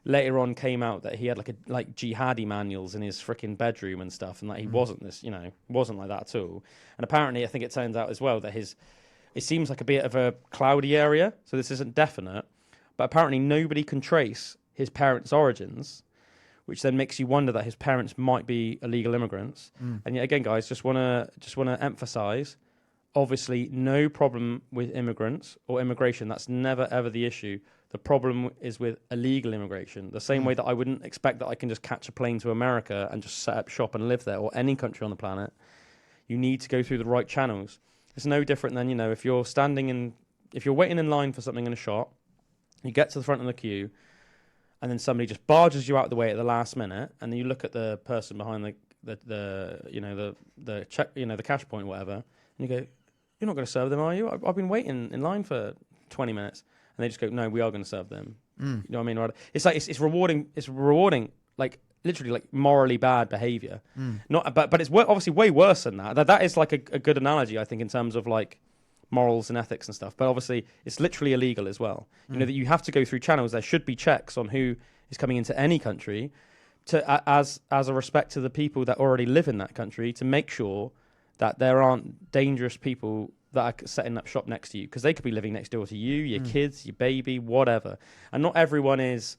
Later on came out that he had like jihadi manuals in his freaking bedroom and stuff, and that he wasn't this, wasn't like that at all. And apparently, I think it turns out as well that it seems like a bit of a cloudy area, so this isn't definite, but apparently nobody can trace his parents' origins, which then makes you wonder that his parents might be illegal immigrants. And yet again, guys, just want to emphasize, obviously no problem with immigrants or immigration. That's never ever the issue. The problem is with illegal immigration. The same way that I wouldn't expect that I can just catch a plane to America and just set up shop and live there, or any country on the planet. You need to go through the right channels. It's no different than, if you're waiting in line for something in a shop, you get to the front of the queue, and then somebody just barges you out of the way at the last minute, and then you look at the person behind the check, the cash point, or whatever, and you go, "You're not going to serve them, are you? I've been waiting in line for 20 minutes." And they just go, "No, we are going to serve them." You know what I mean? Right? It's like it's rewarding. It's rewarding, like literally, like morally bad behavior. But it's obviously way worse than that. That is like a good analogy, I think, in terms of like morals and ethics and stuff. But obviously, it's literally illegal as well. You know that you have to go through channels. There should be checks on who is coming into any country, as a respect to the people that already live in that country, to make sure that there aren't dangerous people that are setting up shop next to you, because they could be living next door to you, your kids, your baby, whatever. And not everyone is,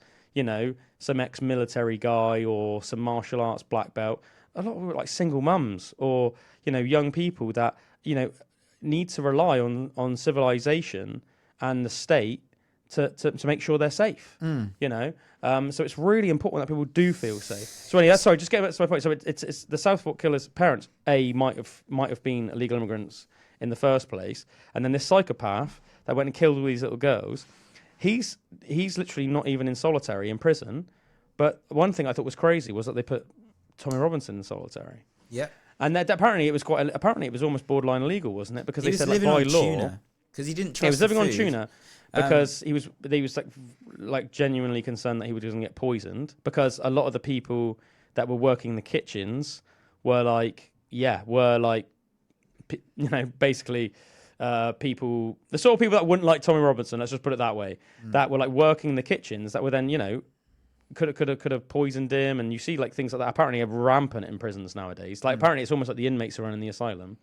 some ex-military guy or some martial arts black belt. A lot of them are like single mums or, young people that, need to rely on civilization and the state to make sure they're safe, So it's really important that people do feel safe. So anyway, sorry, just getting back to my point. So it's the Southport killer's parents, might have been illegal immigrants in the first place, and then this psychopath that went and killed all these little girls, he's literally not even in solitary in prison. But one thing I thought was crazy was that they put Tommy Robinson in solitary. Yeah. And that apparently it was almost borderline illegal, wasn't it? Because they said, like, by law, because he didn't trust. He was living the on food. tuna because he was like genuinely concerned that he was going to get poisoned, because a lot of the people that were working in the kitchens were basically people, the sort of people that wouldn't like Tommy Robinson, let's just put it that way, that were like working in the kitchens, that were then, could have poisoned him. And you see like things like that apparently are rampant in prisons nowadays. Like apparently it's almost like the inmates are running the asylum.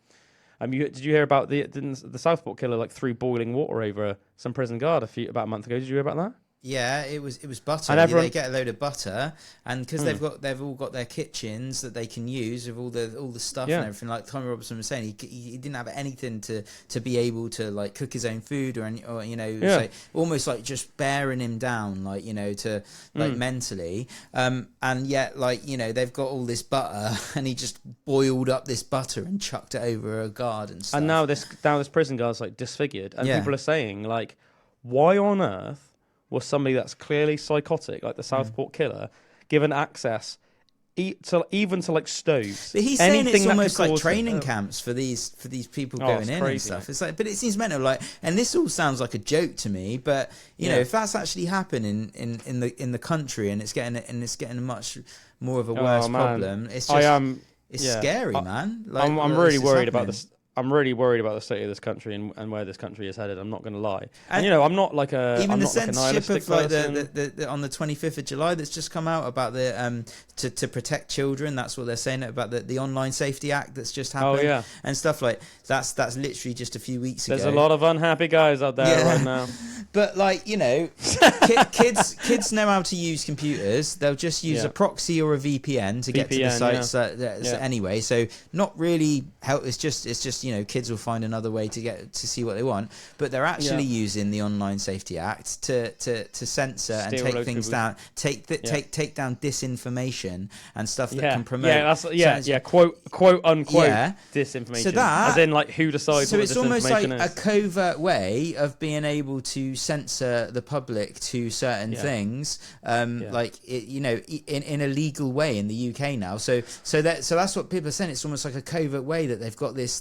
Did you hear about the Southport killer like threw boiling water over some prison guard about a month ago? Did you hear about that? Yeah, it was butter. And they get a load of butter, and because they've all got their kitchens that they can use with all the stuff and everything. Like Tommy Robinson was saying, he didn't have anything to be able to like cook his own food so almost like just bearing him down, to mentally. And yet they've got all this butter, and he just boiled up this butter and chucked it over a guard and stuff. And now this prison guard's like disfigured, and people are saying like, why on earth was somebody that's clearly psychotic, like the Southport killer, given access even to like stoves? But he's saying it's almost like training camps for these people going in and stuff. It's like, but it seems mental. Like, and this all sounds like a joke to me. But if that's actually happening in the country, and it's getting much more of a worse problem, it's just it's scary, man. Like, I'm really worried about this. I'm really worried about the state of this country and where this country is headed. I'm not going to lie. And I'm not like a even I'm the not censorship like of like the on the 25th of July that's just come out about the to protect children. That's what they're saying about the Online Safety Act that's just happened. And stuff like that's literally just a few weeks ago. There's a lot of unhappy guys out there right now. But kids know how to use computers. They'll just use a proxy or a VPN to get to the sites anyway. So not really help. It's just kids will find another way to get to see what they want. But they're actually using the Online Safety Act to censor and take things down, take down disinformation and stuff that can promote. Quote unquote disinformation. So that, as in like who decides. So what it's almost like is. a covert way of being able to censor the public to certain things, like in a legal way in the UK now. So that's what people are saying. It's almost like a covert way that they've got this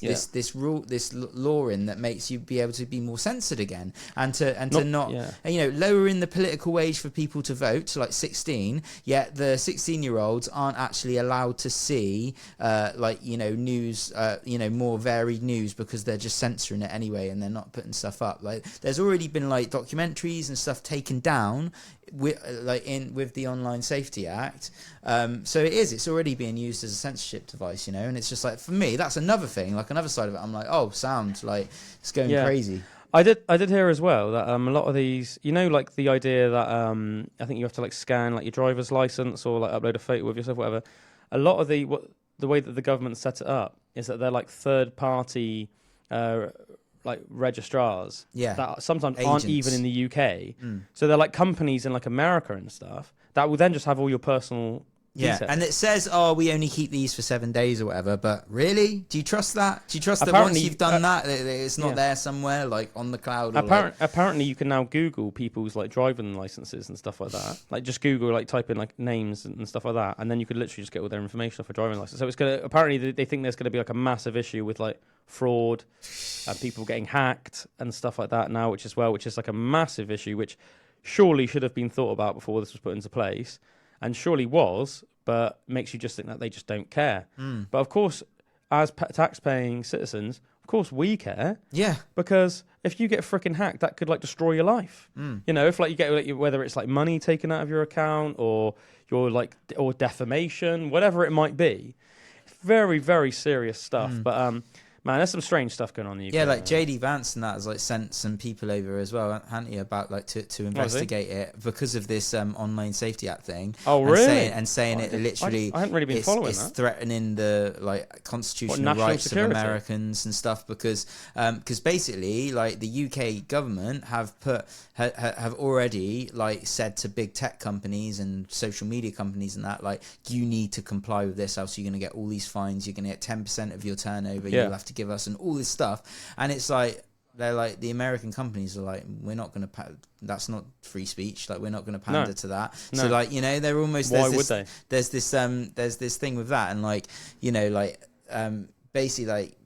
law in that makes you be able to be more censored again, and to not lowering the political age for people to vote to like 16. Yet the 16-year-olds aren't actually allowed to see news, more varied news, because they're just censoring it anyway, and they're not putting stuff up. Like there's already been like documentaries and stuff taken down with the Online Safety Act. So it's already being used as a censorship device, and it's just like, for me, that's another thing, like another side of it. I'm like, oh, sound, like it's going crazy. I did hear as well that a lot of these, like the idea that I think you have to like scan like your driver's license or like upload a photo of yourself, whatever. A lot of the way that the government set it up is that they're like third party like registrars that sometimes aren't even in the UK. So they're like companies in like America and stuff that will then just have all your personal details. And it says, we only keep these for 7 days or whatever, but really, do you trust that? Do you trust that once you've done that it's not there somewhere like on the cloud? Apparently you can now Google people's like driving licenses and stuff like that. Like just Google, like type in like names and stuff like that, and then you could literally just get all their information off a driving license. So it's apparently they think there's gonna be like a massive issue with like fraud and people getting hacked and stuff like that now, which is like a massive issue, which surely should have been thought about before this was put into place, and surely was, but makes you just think that they just don't care. But of course, as tax-paying citizens, of course we care. Yeah. Because if you get freaking hacked, that could like destroy your life. If like you get like, whether it's like money taken out of your account or your like or defamation, whatever it might be, very, very serious stuff. But man, there's some strange stuff going on in the UK. Yeah, like JD Vance and that has like sent some people over as well, hasn't he, about like to investigate it because of this Online Safety Act thing. Oh, really? And saying it literally, I hadn't really been following that. It's threatening the like constitutional rights of Americans and stuff, because basically like the UK government have already like said to big tech companies and social media companies and that, like, you need to comply with this, else you're going to get all these fines, you're going to get 10% of your turnover, you'll have to give us, and all this stuff. And it's like, they're like, the American companies are like, we're not going to that's not free speech, like we're not going to pander to that. So like, they're almost, there's this thing with that, and like, basically like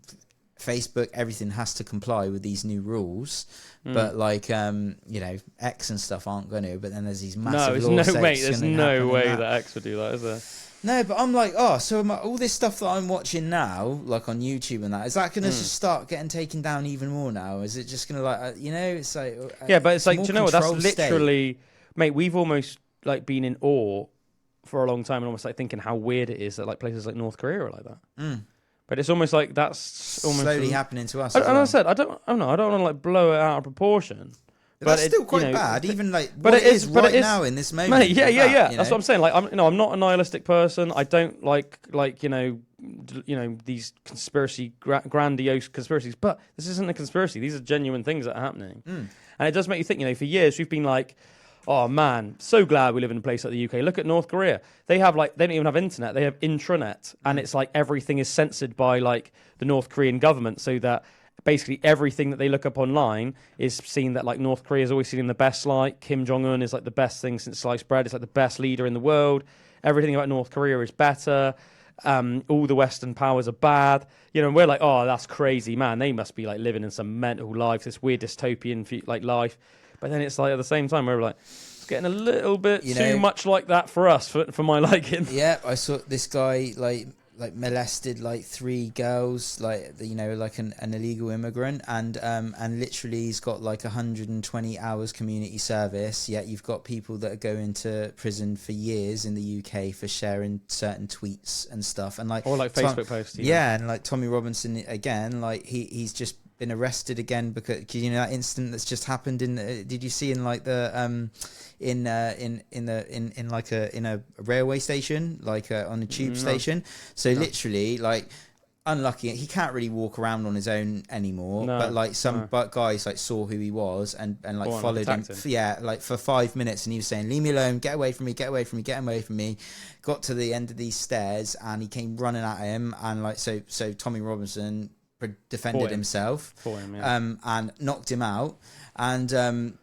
Facebook, everything has to comply with these new rules, but like X and stuff aren't going to. But then there's these massive there's no way that X would do that, is there? No, but I'm like, so all this stuff that I'm watching now, like on YouTube and that, is that going to just start getting taken down even more now? Is it just going to like, it's like... but it's like, do you know what? That's literally... Mate, we've almost like been in awe for a long time and almost like thinking how weird it is that like places like North Korea are like that. But it's almost like that's almost... slowly happening to us. I said, I don't want to like blow it out of proportion. But that's still quite bad, even like but it is right now in this moment. Mate, yeah. That's what I'm saying. Like, I'm not a nihilistic person. I don't like these grandiose conspiracies. But this isn't a conspiracy. These are genuine things that are happening, and it does make you think. For years we've been like, oh man, so glad we live in a place like the UK. Look at North Korea. They don't even have internet. They have intranet, and it's like everything is censored by like the North Korean government, so that basically everything that they look up online is seen that like North Korea is always seen in the best light. Kim Jong-un is like the best thing since sliced bread. It's like the best leader in the world. Everything about North Korea is better. All the Western powers are bad. And we're like, oh, that's crazy, man. They must be like living in some mental life, this weird dystopian like life. But then it's like at the same time we're like, it's getting a little bit too much like that for us, for my liking. Yeah, I saw this guy like molested like 3 girls, like like an illegal immigrant, and literally he's got like 120 hours community service, yet you've got people that are going to prison for years in the UK for sharing certain tweets and stuff, and like, or like Facebook posts. And like Tommy Robinson again, like he's just been arrested again because that incident that's just happened in did you see in like the in a railway station, like on a tube station? So literally, like, unlucky, he can't really walk around on his own anymore. But like but guys like saw who he was and like followed him. Like for 5 minutes, and he was saying, "Leave me alone! Get away from me! Get away from me! Get away from me!" Got to the end of these stairs, and he came running at him, and like so Tommy Robinson defended himself and knocked him out. And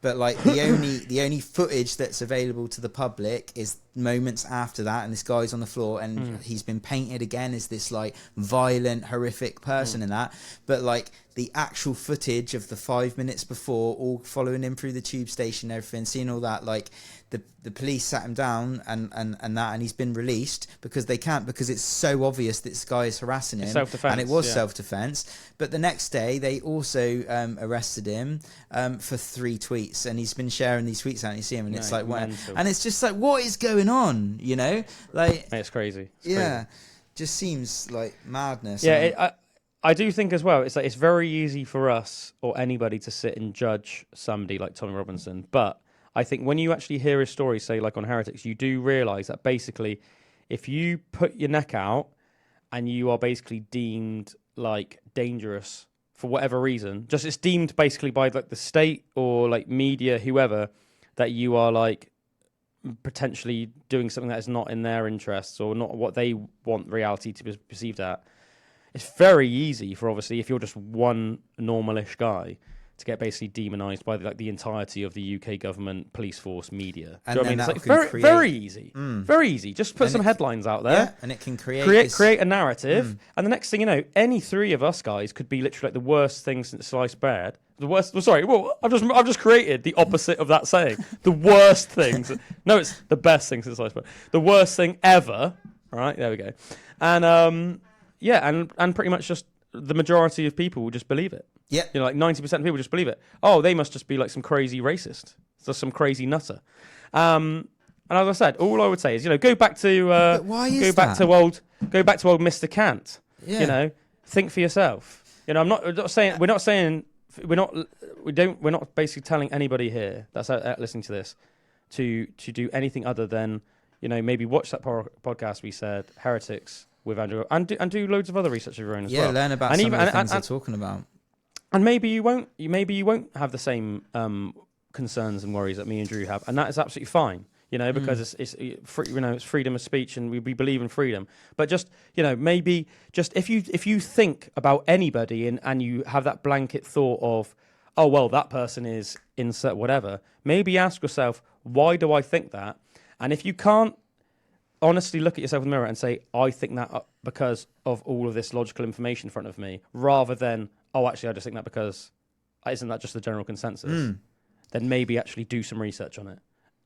but like the only footage that's available to the public is moments after that, and this guy's on the floor, and he's been painted again as this like violent, horrific person in that. But like the actual footage of the 5 minutes before, all following him through the tube station, and everything, seeing all that, like the police sat him down and he's been released because it's so obvious that this guy is harassing him. Self-defense, and it was self-defense. But the next day they also arrested him for 3 tweets, and he's been sharing these tweets out, and you see him, and it's like, and it's just like, what is going on, you know? Like, it's crazy. Just seems like madness. I do think as well, it's like it's very easy for us or anybody to sit and judge somebody like Tommy Robinson, but I think when you actually hear his story, say like on Heretics, you do realise that basically if you put your neck out and you are basically deemed like dangerous for whatever reason, just it's deemed basically by like the state or like media, whoever, that you are like potentially doing something that is not in their interests or not what they want reality to be perceived at. It's very easy for, obviously, if you're just one normalish guy, to get basically demonised by the entirety of the UK government, police force, media. And do you know what I mean? It's like very easy. Very easy. Just put some headlines out there. Yeah, and it can create a narrative. And the next thing you know, any three of us guys could be literally like the worst thing since sliced bread. The worst. Well, sorry. Well, I've just created the opposite of that saying. The worst things. No, it's the best thing since sliced bread. The worst thing ever. All right. There we go. And and pretty much just the majority of people will just believe it. Yeah. You know, like 90% of people just believe it. Oh, they must just be like some crazy racist. Just some crazy nutter. And as I said, all I would say is, you know, go back to old Mr. Kant. Yeah. You know, think for yourself. You know, we're not basically telling anybody here that's listening to this to do anything other than, you know, maybe watch that podcast we said, Heretics with Andrew, and do loads of other research of your own as well. Yeah, learn about some of the things they're talking about. And maybe you won't have the same concerns and worries that me and Drew have, and that is absolutely fine. You know, because it's free, you know, it's freedom of speech, and we believe in freedom. But just, you know, maybe just if you think about anybody and you have that blanket thought of, oh well, that person is insert whatever. Maybe ask yourself, why do I think that? And if you can't honestly look at yourself in the mirror and say, I think that because of all of this logical information in front of me, rather than, oh, actually, I just think that because isn't that just the general consensus? Then maybe actually do some research on it.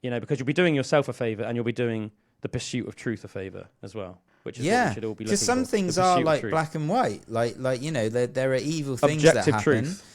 You know, because you'll be doing yourself a favour and you'll be doing the pursuit of truth a favour as well, which is what we should all be looking for. Because some things are like black and white. Like you know, there are evil things that happen. Truth.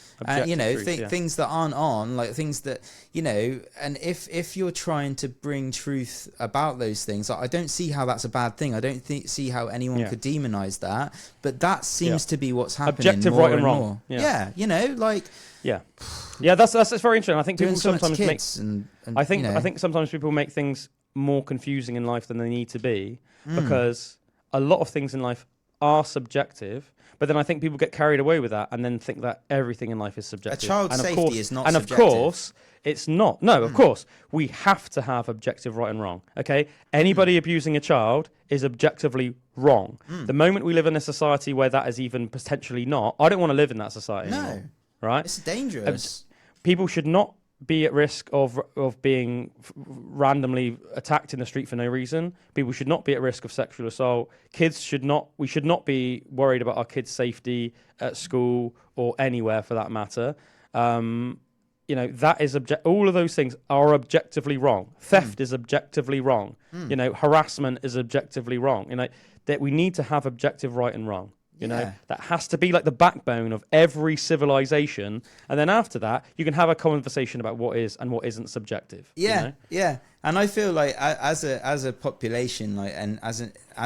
You know, things that aren't on, like things that, you know, and if you're trying to bring truth about those things, I don't see how that's a bad thing. I don't see how anyone could demonize that, but that seems to be what's happening. Objective, more right and more. wrong. Yeah, you know, like that's very interesting. I think people sometimes make. And I think you know. I think sometimes people make things more confusing in life than they need to be because a lot of things in life are subjective. But then I think people get carried away with that and then think that everything in life is subjective. A child's safety is not subjective. And of course, it's not. No, of course, we have to have objective right and wrong, okay? Anybody abusing a child is objectively wrong. The moment we live in a society where that is even potentially not, I don't want to live in that society anymore, right? It's dangerous. People should not be at risk of being randomly attacked in the street for no reason. People should not be at risk of sexual assault. We should not be worried about our kids' safety at school or anywhere for that matter. You know, that is all of those things are objectively wrong. Theft is objectively wrong. You know, harassment is objectively wrong. You know, that we need to have objective right and wrong. You know, that has to be like the backbone of every civilization. And then after that, you can have a conversation about what is and what isn't subjective. Yeah, you know? yeah. And I feel like as a population, like, and as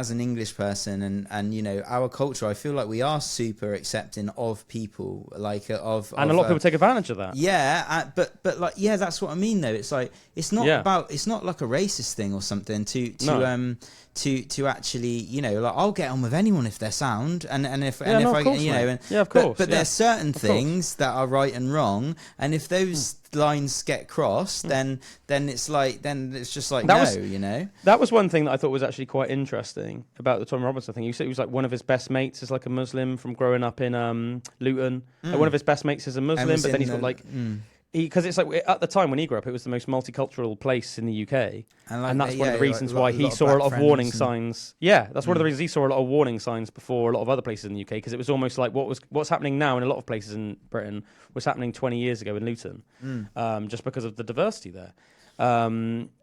an English person, and you know, our culture, I feel like we are super accepting of people, like and a lot of people take advantage of that. Yeah, but like, yeah, that's what I mean though. It's like it's not like a racist thing or something to actually, you know, like, I'll get on with anyone if they're sound and if I you know, and of course, but there's certain things that are right and wrong, and if those lines get crossed, then it's just like you know. That was one thing that I thought was actually quite interesting about the Tom Robinson thing. You said he was like one of his best mates is like a Muslim from growing up in Luton. Like one of his best mates is a Muslim, but then he's got like because it's like at the time when he grew up, it was the most multicultural place in the UK, and that's one of the reasons why he saw a lot of warning signs. Yeah, that's one of the reasons he saw a lot of warning signs before a lot of other places in the UK, because it was almost like what's happening now in a lot of places in Britain was happening 20 years ago in Luton, just because of the diversity there.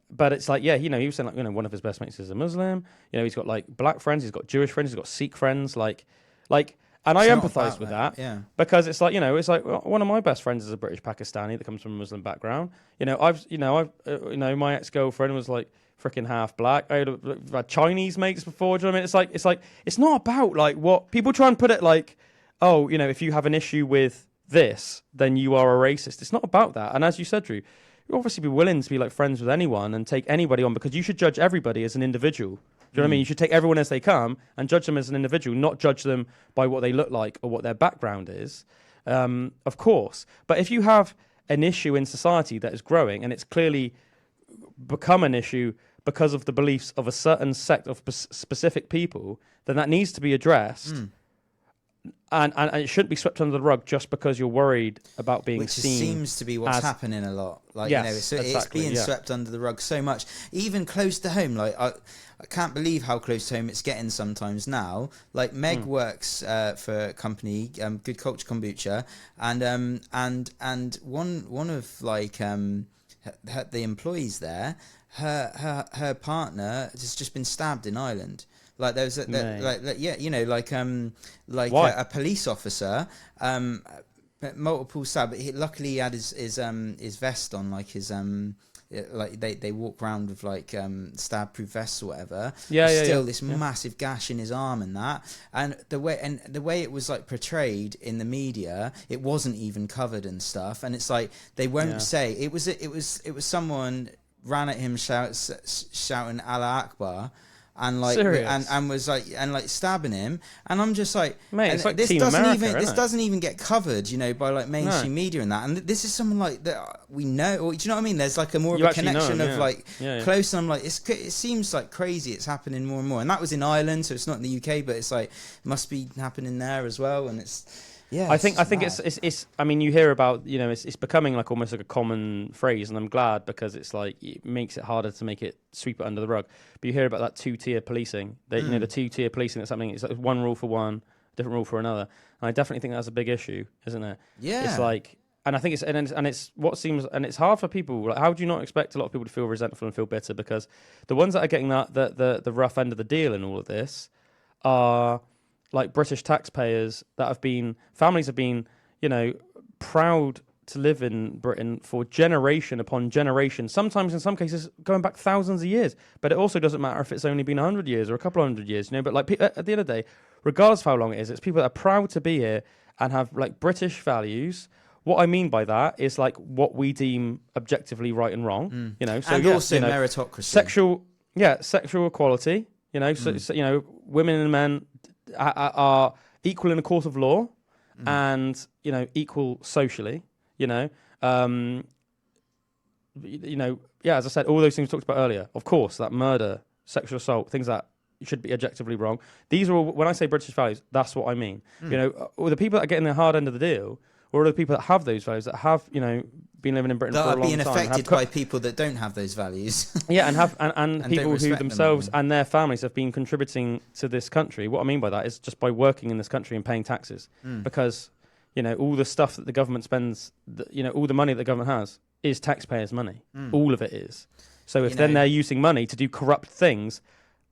But it's like, yeah, he was saying, like, one of his best mates is a Muslim. He's got like black friends, he's got Jewish friends, he's got Sikh friends, and I empathise with that, because it's like, it's like one of my best friends is a British Pakistani that comes from a Muslim background. My ex-girlfriend was like freaking half black. I had Chinese mates before. Do you know what I mean? It's like it's not about like what people try and put it like, oh, if you have an issue with this, then you are a racist. It's not about that. And as you said, Drew, you obviously be willing to be like friends with anyone and take anybody on, because you should judge everybody as an individual. Do you know what I mean? You should take everyone as they come and judge them as an individual, not judge them by what they look like or what their background is, of course. But if you have an issue in society that is growing and it's clearly become an issue because of the beliefs of a certain sect of specific people, then that needs to be addressed. And it shouldn't be swept under the rug just because you're worried about being seen. Which seems to be what's happening a lot. Like, it's being swept under the rug so much, even close to home. Like, I can't believe how close to home it's getting sometimes now. Like, Meg works for a company, Good Culture Kombucha, and one of like the employees there, her partner has just been stabbed in Ireland. Like there was a police officer, multiple stab. Luckily, he had his vest on, like his like they walk around with like stab-proof vests or whatever. This massive gash in his arm and that, and the way it was like portrayed in the media, it wasn't even covered and stuff. And it's like they won't say it was someone ran at him shouting Allah Akbar. And like, and was like, and like stabbing him, and I'm just like, mate, it's like this Team doesn't America, even doesn't even get covered, by like mainstream media and that. And this is someone like that we know, or do you know what I mean? There's like a more of a connection of like close, and I'm like, it seems like crazy. It's happening more and more, and that was in Ireland, so it's not in the UK, but it's like it must be happening there as well, and it's. Yeah, I think it's. I mean, you hear about it's becoming like almost like a common phrase, and I'm glad, because it's like it makes it harder to make it sweep it under the rug. But you hear about that two-tier policing. The 2-tier policing. That's something. It's like one rule for one, different rule for another. And I definitely think that's a big issue, isn't it? Yeah. It's like, and I think it's what seems, and it's hard for people. Like, how do you not expect a lot of people to feel resentful and feel bitter? Because the ones that are getting the rough end of the deal in all of this are like British taxpayers families have been, proud to live in Britain for generation upon generation, sometimes in some cases going back thousands of years. But it also doesn't matter if it's only been 100 years or a couple of 100 years, but like at the end of the day, regardless of how long it is, it's people that are proud to be here and have like British values. What I mean by that is like what we deem objectively right and wrong, So and also meritocracy, sexual equality, so women and men are equal in a court of law, and equal socially. As I said, all those things we talked about earlier. Of course, that murder, sexual assault, things that should be objectively wrong. These are all, when I say British values, that's what I mean. Or the people that are getting the hard end of the deal, or the people that have those values, that have been living in Britain for a long time, that are being affected by people that don't have those values. and people who themselves and their families have been contributing to this country. What I mean by that is just by working in this country and paying taxes, because all the stuff that the government spends, all the money that the government has is taxpayers' money. All of it is. So if then they're using money to do corrupt things,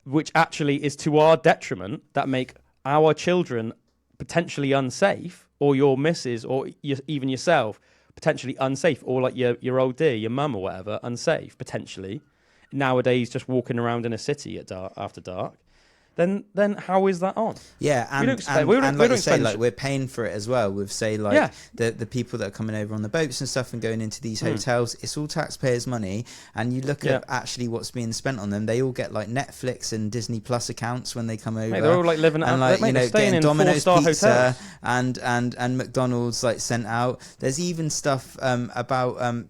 which actually is to our detriment, that make our children potentially unsafe, or your missus, or even yourself potentially unsafe, or like your old dear, your mum or whatever, unsafe potentially, nowadays just walking around in a city after dark, then how is that on? Yeah, and like you say, like we're paying for it as well with, say, like the people that are coming over on the boats and stuff and going into these hotels. It's all taxpayers' money, and you look at actually what's being spent on them. They all get like Netflix and Disney Plus accounts when they come over. Mate, they're all like living and like getting Domino's pizza hotels. and McDonald's like sent out. There's even stuff about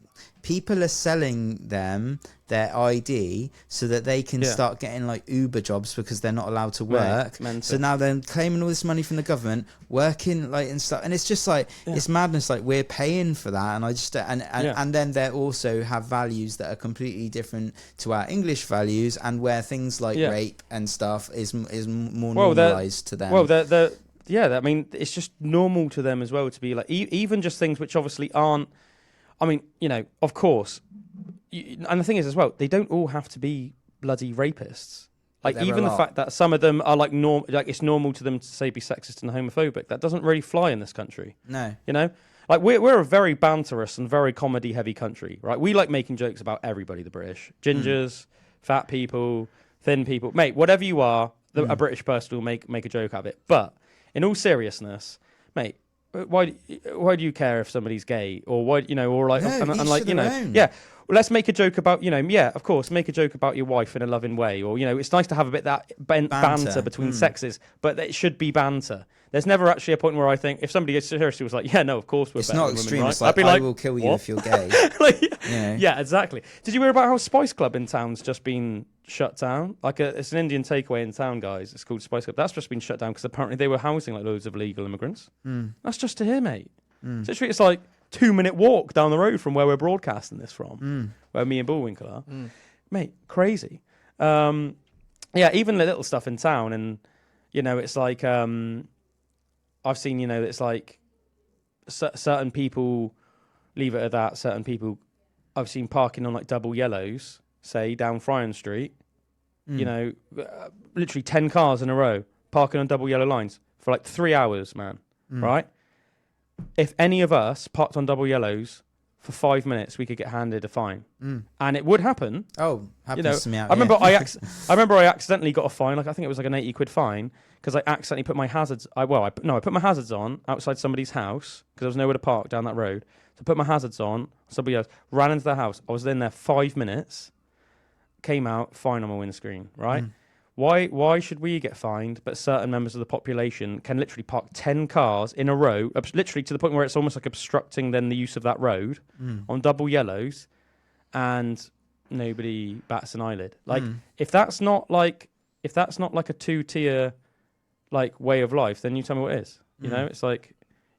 people are selling them their ID so that they can start getting like Uber jobs because they're not allowed to work. So now they're claiming all this money from the government, working like and stuff, and it's just like it's madness. Like we're paying for that, and I just and then they also have values that are completely different to our English values, and where things like rape and stuff is more normalized to them. Well, I mean, it's just normal to them as well to be like even just things which obviously aren't. I mean, you know, of course, and the thing is as well, they don't all have to be bloody rapists. Like even the fact that some of them are like it's normal to them to say be sexist and homophobic. That doesn't really fly in this country. No, you know, like we're a very banterous and very comedy heavy country, right? We like making jokes about everybody. The British, gingers, fat people, thin people, mate, whatever you are, a British person will make a joke out of it. But in all seriousness, mate. Why do you care if somebody's gay or why or like and like let's make a joke about of course make a joke about your wife in a loving way or it's nice to have a bit that banter between sexes, but it should be banter. There's never actually a point where I think if somebody seriously was like of course we're it's better not than extreme, women, right? it's like, I'd be like, I will kill you if you're gay. Yeah, exactly. Did you hear about how Spice Club in town's just been shut down? Like it's an Indian takeaway in town, guys. It's called Spice Club. That's just been shut down because apparently they were housing like loads of illegal immigrants. That's just to hear, mate. Literally, it's like 2-minute walk down the road from where we're broadcasting this from, where me and Bullwinkle are. Mate, crazy. Even the little stuff in town, and it's like I've seen it's like certain people leave it at that. Certain people I've seen parking on like double yellows, say down Frion Street. Literally 10 cars in a row parking on double yellow lines for like 3 hours, man. Right? If any of us parked on double yellows for 5 minutes, we could get handed a fine, and it would happen. Oh, happens to me out I remember here. I remember I accidentally got a fine. Like I think it was like an 80 quid fine because I accidentally put my hazards. I put my hazards on outside somebody's house because there was nowhere to park down that road. So I put my hazards on. Somebody else ran into the house. I was in there 5 minutes. Came out, fine on my windscreen. Right? Why should we get fined, but certain members of the population can literally park 10 cars in a row, literally to the point where it's almost like obstructing then the use of that road on double yellows, and nobody bats an eyelid. Like if that's not like a 2-tier like way of life, then you tell me what is. It's like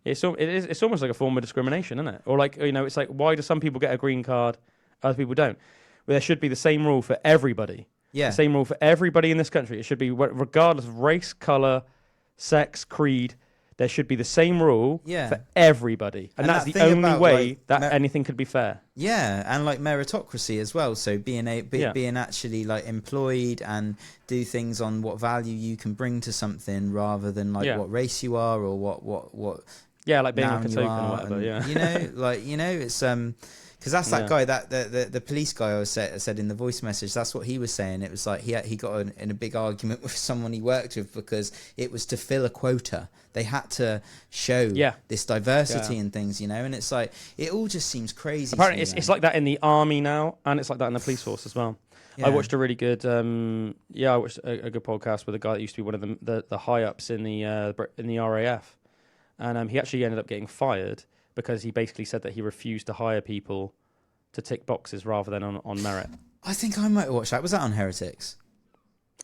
it's almost like a form of discrimination, isn't it? Or like it's like why do some people get a green card, other people don't? Well, there should be the same rule for everybody. Yeah. The same rule for everybody in this country. It should be, regardless of race, colour, sex, creed, there should be the same rule for everybody. And that's the only way that anything could be fair. Yeah, and like meritocracy as well. So being actually like employed and do things on what value you can bring to something rather than like what race you are or what yeah, like being like a token or whatever, it's... Because that's that guy, that the police guy I said in the voice message. That's what he was saying. It was like he got in a big argument with someone he worked with because it was to fill a quota. They had to show this diversity and things, and it's like it all just seems crazy. Apparently, it's like that in the army now, and it's like that in the police force as well. Yeah. I watched a really good, I watched a good podcast with a guy that used to be one of the high ups in the RAF, and he actually ended up getting fired. Because he basically said that he refused to hire people to tick boxes rather than on merit. I think I might watch that. Was that on Heretics?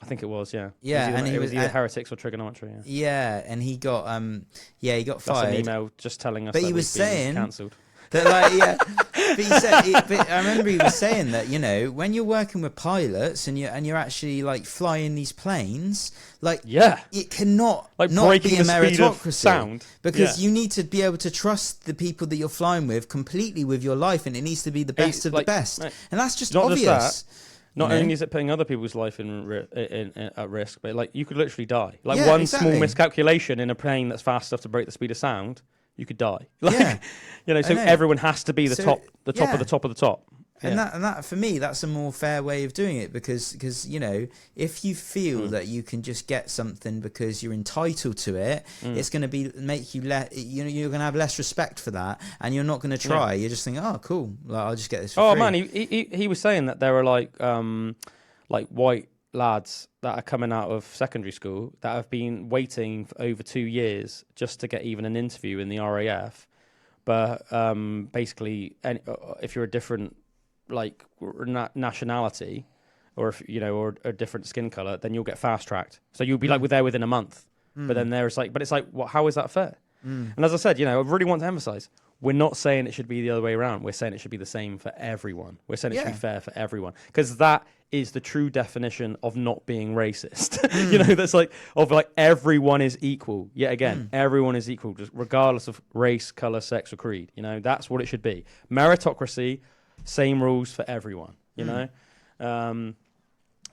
I think it was, yeah. Yeah, it was either Heretics or Trigonometry. Yeah. Yeah, and he got fired. That's an email just telling us but that he was saying cancelled. That but he said, but I remember he was saying that when you're working with pilots and you're actually like flying these planes, like it cannot like not be a meritocracy sound because you need to be able to trust the people that you're flying with completely with your life, and it needs to be the best of the best, and that's just obvious. Just that, not only is it putting other people's life at risk, but like you could literally die. Like one small miscalculation in a plane that's fast enough to break the speed of sound. You could die. Like, so everyone has to be the top of the top of the top. And that for me, that's a more fair way of doing it because if you feel that you can just get something because you're entitled to it, it's going to make you you're going to have less respect for that, and you're not going to try. You're just thinking, oh, cool, like, I'll just get this. For free. Man, he was saying that there are like white lads that are coming out of secondary school that have been waiting for over 2 years just to get even an interview in the RAF but basically, if you're a different like nationality, or if or a different skin color, then you'll get fast tracked. So you'll be like there within a month. But then it's like, well, how is that fair? And as I said, I really want to emphasize, we're not saying it should be the other way around. We're saying it should be the same for everyone. We're saying it should be fair for everyone, because that is the true definition of not being racist. That's like everyone is equal. Yet again, everyone is equal, just regardless of race, color, sex, or creed. That's what it should be. Meritocracy, same rules for everyone.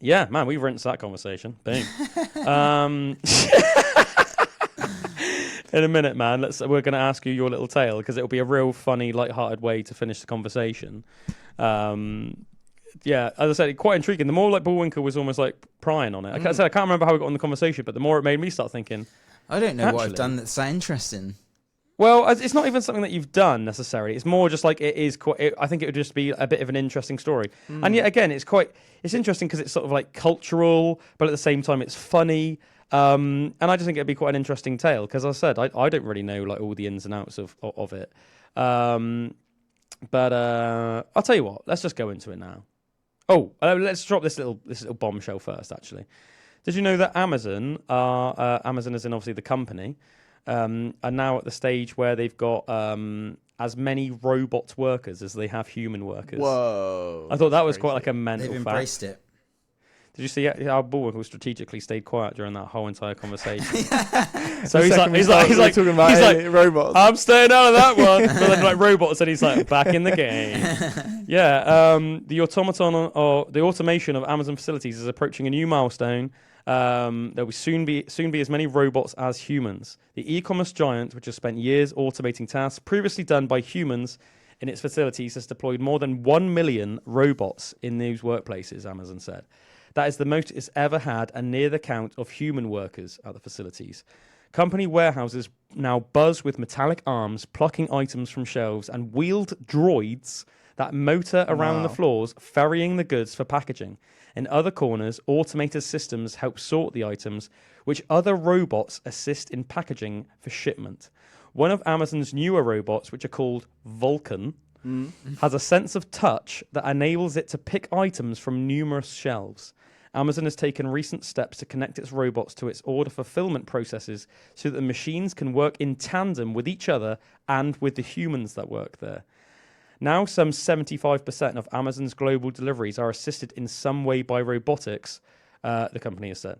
Yeah, man, we rinsed that conversation. Boom. In a minute, man, we're going to ask you your little tale, because it'll be a real funny, light-hearted way to finish the conversation. Yeah, as I said, quite intriguing. The more like Bullwinkle was almost like prying on it. I can't remember how we got on the conversation, but the more it made me start thinking. I don't know what I've done that's that interesting. Well, it's not even something that you've done necessarily. It's more just like it is quite. I think it would just be a bit of an interesting story. And yet again, it's interesting because it's sort of like cultural, but at the same time, it's funny. And I just think it'd be quite an interesting tale, because as I said, I don't really know like all the ins and outs of it. But I'll tell you what. Let's just go into it now. Oh, let's drop this little bombshell first. Actually, did you know that Amazon is in obviously the company, are now at the stage where they've got as many robot workers as they have human workers. Whoa! I thought that was quite like a mental fact. They've embraced it. Did you see how Bullwinkle strategically stayed quiet during that whole entire conversation? So he's like talking about robots. I'm staying out of that one. But then like robots, and he's like back in the game. Yeah, the automation of Amazon facilities is approaching a new milestone. There will soon be as many robots as humans. The e-commerce giant, which has spent years automating tasks previously done by humans in its facilities, has deployed more than 1 million robots in these workplaces, Amazon said. That is the most it's ever had, and near the count of human workers at the facilities. Company warehouses now buzz with metallic arms plucking items from shelves, and wheeled droids that motor around the floors, ferrying the goods for packaging. In other corners, automated systems help sort the items, which other robots assist in packaging for shipment. One of Amazon's newer robots, which are called Vulcan, has a sense of touch that enables it to pick items from numerous shelves. Amazon has taken recent steps to connect its robots to its order fulfillment processes so that the machines can work in tandem with each other and with the humans that work there. Now, some 75% of Amazon's global deliveries are assisted in some way by robotics, the company has said.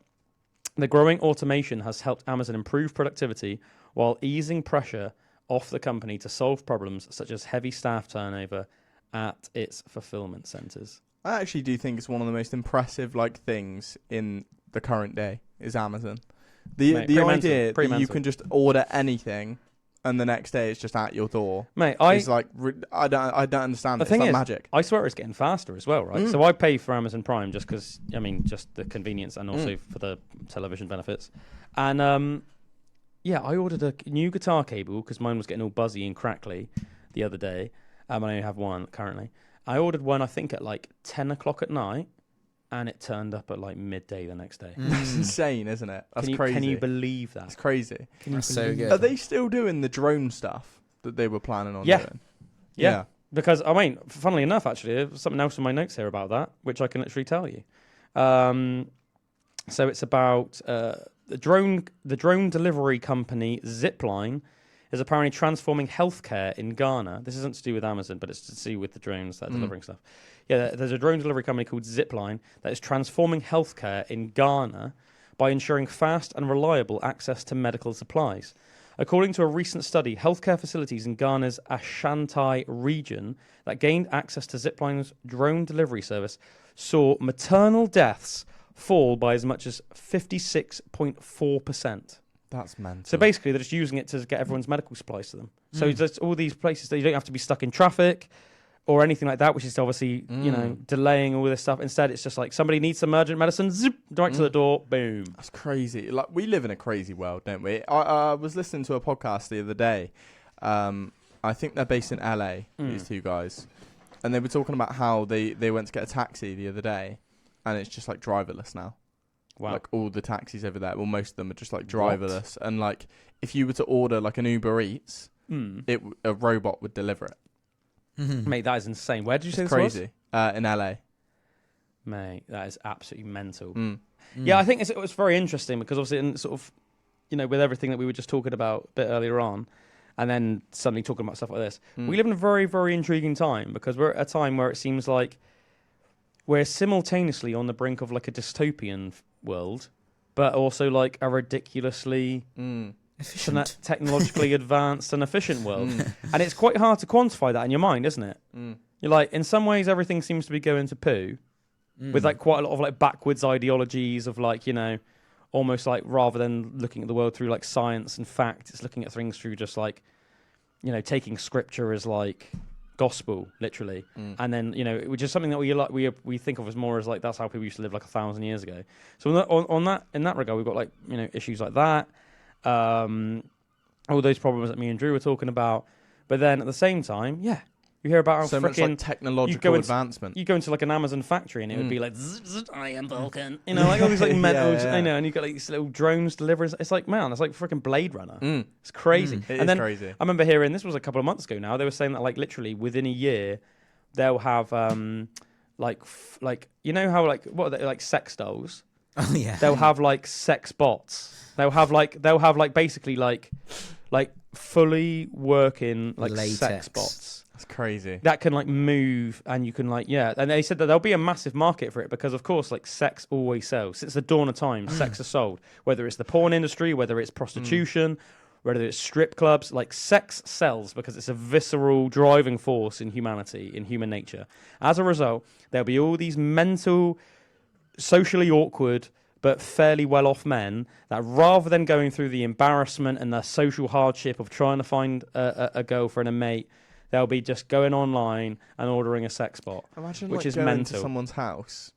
The growing automation has helped Amazon improve productivity while easing pressure off the company to solve problems such as heavy staff turnover at its fulfillment centers. I actually do think it's one of the most impressive things in the current day is Amazon. The idea that you can just order anything and the next day it's just at your door. Mate, I don't understand. It's like magic. I swear it's getting faster as well, right? So I pay for Amazon Prime just because, just the convenience and also for the television benefits. And I ordered a new guitar cable because mine was getting all buzzy and crackly the other day. I only have one currently. I ordered one, I think, at 10 o'clock at night, and it turned up at midday the next day. That's insane, isn't it? That's crazy. Can you believe that? It's crazy. That's so good. Are they still doing the drone stuff that they were planning on doing? Yeah. Because, funnily enough, actually, there's something else in my notes here about that, which I can literally tell you. So it's about the drone delivery company Zipline is apparently transforming healthcare in Ghana. This isn't to do with Amazon, but it's to do with the drones that are delivering stuff. Yeah, there's a drone delivery company called Zipline that is transforming healthcare in Ghana by ensuring fast and reliable access to medical supplies. According to a recent study, healthcare facilities in Ghana's Ashanti region that gained access to Zipline's drone delivery service saw maternal deaths fall by as much as 56.4%. That's mental. So basically, they're just using it to get everyone's medical supplies to them. So there's all these places that you don't have to be stuck in traffic or anything like that, which is obviously, delaying all this stuff. Instead, it's just somebody needs some emergent medicine, zip, right to the door, boom. That's crazy. We live in a crazy world, don't we? I was listening to a podcast the other day. I think they're based in LA, these two guys. And they were talking about how they went to get a taxi the other day, and it's just driverless now. Wow. All the taxis over there, well, most of them are just driverless. And if you were to order an Uber Eats, a robot would deliver it. Mate, that is insane. Where did you say this Crazy. In LA. Mate, that is absolutely mental. Yeah, I think it was very interesting because obviously, in sort of, with everything that we were just talking about a bit earlier on, and then suddenly talking about stuff like this, we live in a very, very intriguing time because we're at a time where it seems like we're simultaneously on the brink of like a dystopian world, but also like a ridiculously technologically advanced and efficient world. And it's quite hard to quantify that in your mind, isn't it? You're like, in some ways, everything seems to be going to poo with like quite a lot of like backwards ideologies of like, almost like rather than looking at the world through like science and fact, it's looking at things through just like, taking scripture as like gospel, literally. And then, which is something that we think of as more as like, that's how people used to live like 1,000 years ago. So in that regard, we've got like, issues like that. All those problems that me and Drew were talking about. But then at the same time, you hear about how so much like technological advancement. You go into like an Amazon factory and it would be like, I am Vulcan. Like all these like mentals, and you've got like these little drones delivering. It's like, man, it's like freaking Blade Runner. It's crazy. It is crazy. I remember hearing, this was a couple of months ago now, they were saying that like literally within a year, they'll have like how like, what are they, like sex dolls? Oh yeah. They'll have like sex bots. They'll have like basically like fully working like latex sex bots. That's crazy. That can like move, and you can like and they said that there'll be a massive market for it because of course like sex always sells. Since the dawn of time, sex has sold. Whether it's the porn industry, whether it's prostitution, whether it's strip clubs, like sex sells because it's a visceral driving force in humanity, in human nature. As a result, there'll be all these mental, socially awkward but fairly well-off men that rather than going through the embarrassment and the social hardship of trying to find a girlfriend and mate, they'll be just going online and ordering a sex bot. Imagine which like is going mental. to someone's house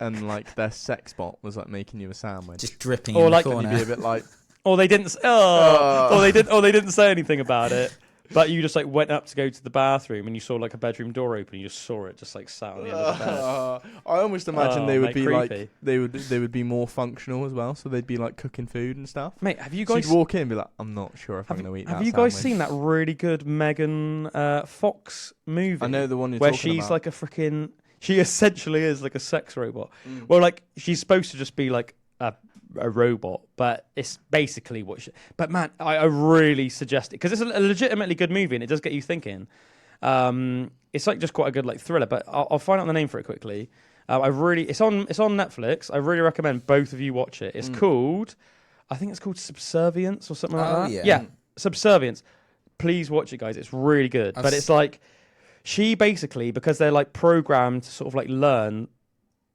and like their sex bot was like making you a sandwich, just dripping or in like, the corner. you'd be a bit like, or they didn't. Or they didn't say anything about it. But you just like went up to go to the bathroom and you saw like a bedroom door open. You just saw it just like sat on the end of the bed. I almost imagine they would mate, be creepy. like they would be more functional as well. So they'd be like cooking food and stuff. Mate, have you So guys you'd walk in and be like, I'm not sure if I'm going to eat that. Have you guys seen that really good Megan Fox movie? I know the one you're where talking she's about. like a freaking. She essentially is like a sex robot. Well, like she's supposed to just be like a robot, but it's basically what she... But man, I really suggest it because it's a legitimately good movie and it does get you thinking. It's like just quite a good like thriller, but I'll find out the name for it quickly. It's on Netflix. I really recommend both of you watch it. It's called, I think it's called Subservience or something like that. Yeah, Subservience. Please watch it, guys. It's really good. But it's like she basically, because they're like programmed to sort of like learn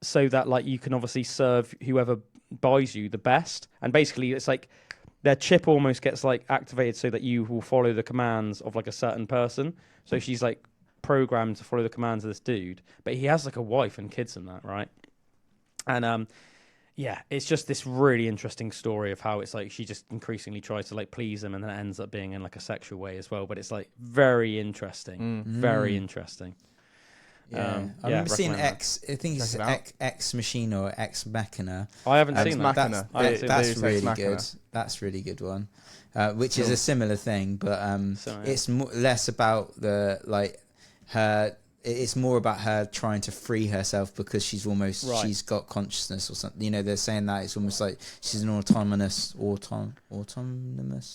so that like you can obviously serve whoever buys you the best, and basically it's like their chip almost gets like activated so that you will follow the commands of like a certain person. So she's like programmed to follow the commands of this dude, but he has like a wife and kids and that, right? And it's just this really interesting story of how it's like she just increasingly tries to like please him, and then it ends up being in like a sexual way as well. But it's like very interesting, very interesting. I remember seeing Ex. I think it's Ex Machina or Ex Machina. I haven't seen that. That's really good. That's really good one. Which is a similar thing, but it's less about the like her. It's more about her trying to free herself because she's almost she's got consciousness or something. They're saying that it's almost like she's an autonomous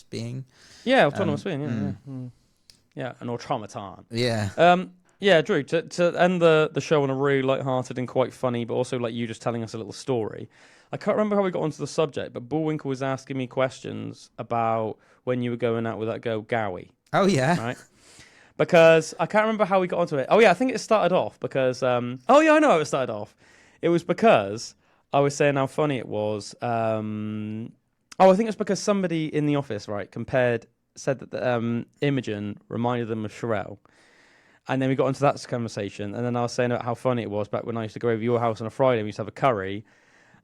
being. Yeah, autonomous being. Yeah, an automaton. Yeah. Yeah, Drew, to end the show on a really light-hearted and quite funny, but also like you just telling us a little story. I can't remember how we got onto the subject, but Bullwinkle was asking me questions about when you were going out with that girl, Gowie. Oh, yeah. Right? Because I can't remember how we got onto it. Oh, yeah, I think it started off because... I know how it started off. It was because I was saying how funny it was. I think it's because somebody in the office, right, said that Imogen reminded them of Sherelle. And then we got into that conversation, and then I was saying about how funny it was back when I used to go over your house on a Friday. We used to have a curry,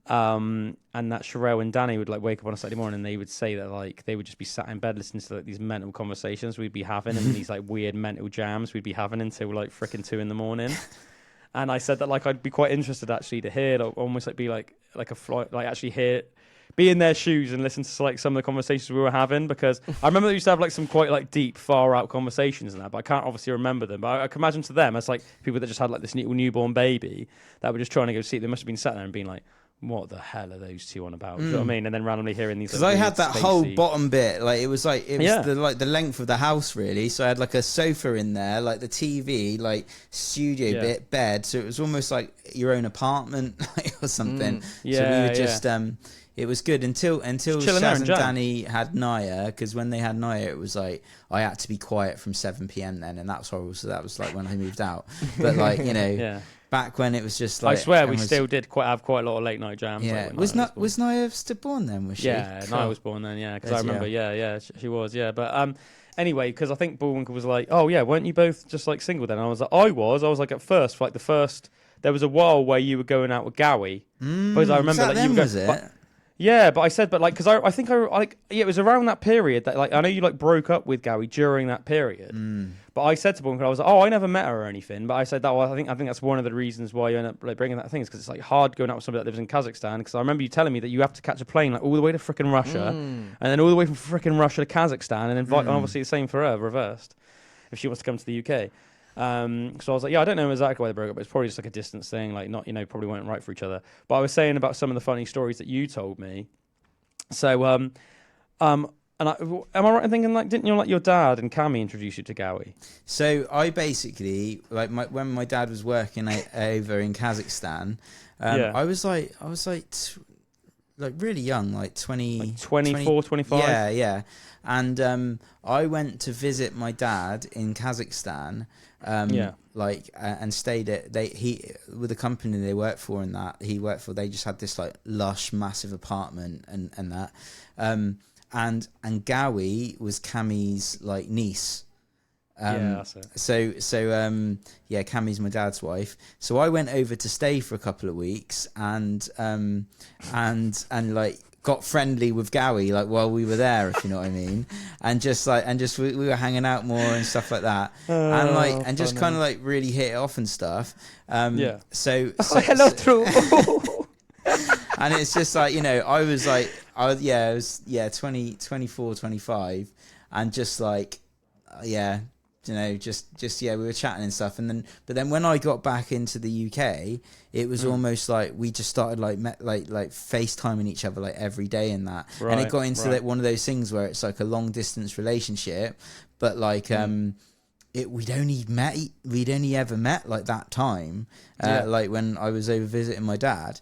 and that Sherelle and Danny would like wake up on a Saturday morning, and they would say that like they would just be sat in bed listening to like these mental conversations we'd be having, and these like weird mental jams we'd be having until like freaking 2 a.m. And I said that like I'd be quite interested actually to hear, like, almost like be like a flight, like actually hear be in their shoes and listen to like some of the conversations we were having, because I remember they used to have like some quite like deep, far out conversations and that, but I can't obviously remember them. But I can imagine to them as like people that just had like this newborn baby that were just trying to go see it. They must have been sat there and being like, what the hell are those two on about? Do you know what I mean? And then randomly hearing these. Because like, I had that spacey... whole bottom bit, like it was the length of the house really. So I had like a sofa in there, like the TV, like studio bit, bed. So it was almost like your own apartment or something. So we were just it was good until Shaz and Danny had Naya, because when they had Naya, it was like I had to be quiet from 7 p.m. then, and that's horrible. So that was like when I moved out. But like back when it was just like, I swear we still did have quite a lot of late night jams. Yeah, like was Naya still born then? Was she? Yeah, cool. Naya was born then. Yeah, because I remember. Yeah, she was. Yeah, but anyway, because I think Bullwinkle was like, oh yeah, weren't you both just like single then? And I was like, I was like at first, for like the first. There was a while where you were going out with Gowie, because I remember that you were going. Yeah, but I said, but like, because I think it was around that period that like I know you like broke up with Gowie during that period. But I said to Bullwinkle, I was like, oh, I never met her or anything. But I said that I think that's one of the reasons why you end up like bringing that thing, is because it's like hard going out with somebody that lives in Kazakhstan. Because I remember you telling me that you have to catch a plane like all the way to frickin' Russia, and then all the way from frickin' Russia to Kazakhstan, and then and obviously the same for her, reversed, if she wants to come to the UK. So I was like, yeah, I don't know exactly why they broke up, but it's probably just like a distance thing, like not, probably weren't right for each other. But I was saying about some of the funny stories that you told me. So, and am I right in thinking like, didn't your dad and Cammy introduce you to Gowie? So I basically like when my dad was working over in Kazakhstan, I was like really young, like 20, like 24, 25. Yeah. And I went to visit my dad in Kazakhstan. And stayed at with the company they worked for and that he worked for. They just had this like lush, massive apartment and that. And Gowie was Cammy's like niece. That's it. So Cammy's my dad's wife. So I went over to stay for a couple of weeks and like got friendly with Gowie like while we were there, if you know what I mean, and we were hanging out more and stuff like that, and just kind of like really hit it off and stuff. So hello, Drew. And it's just like, I was 20, 24, 25, and just like we were chatting and stuff, but then when I got back into the UK, it was almost like we just started like FaceTiming each other like every day and that, and it got into like one of those things where it's like a long distance relationship, but like we'd only ever met like that time, like when I was over visiting my dad,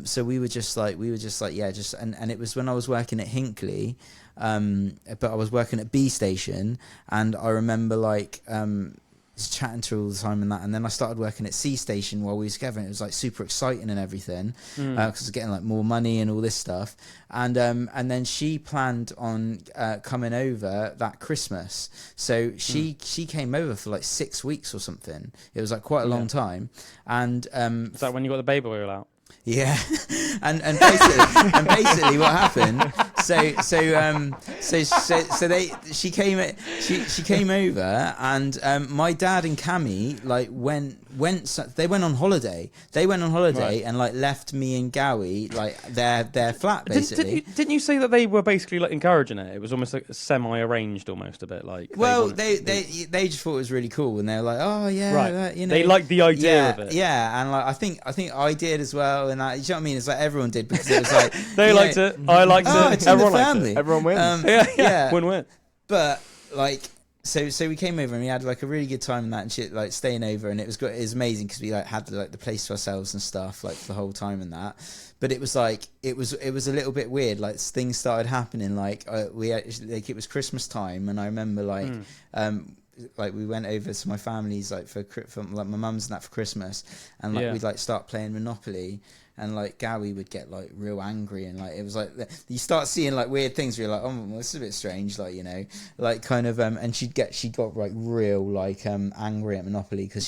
so we were just like and it was when I was working at Hinckley. But I was working at B Station, and I remember like just chatting to her all the time and that, and then I started working at C Station while we were together, and it was like super exciting and everything, because I was getting like more money and all this stuff, and then she planned on coming over that Christmas, so she came over for like 6 weeks or something. It was like quite a long time, and is that when you got the baby oil out? Yeah, and basically what happened? She came over, and my dad and Cammy like they went on holiday. And like left me and Gowie like their flat basically. Didn't you say that they were basically like encouraging it? It was almost like semi-arranged, almost a bit like. Well, they just thought it was really cool, and they were like, oh yeah, right. They liked the idea of it. Yeah, and like I think I did as well, and you know what I mean? It's like everyone did, because it was like they liked it. I liked it. It's everyone liked it. Everyone wins. Win-win. But like, so we came over and we had like a really good time and that and shit, like staying over, and it was amazing because we like had like the place to ourselves and stuff like for the whole time and that. But it was like it was a little bit weird. Like things started happening. Like we actually, like it was Christmas time, and I remember like we went over to my family's like for like my mum's and that for Christmas, and like we'd like start playing Monopoly. And like Gowie would get like real angry, and like it was like you start seeing like weird things where you're like, oh, well, this is a bit strange, like, like kind of and she got like real like angry at Monopoly because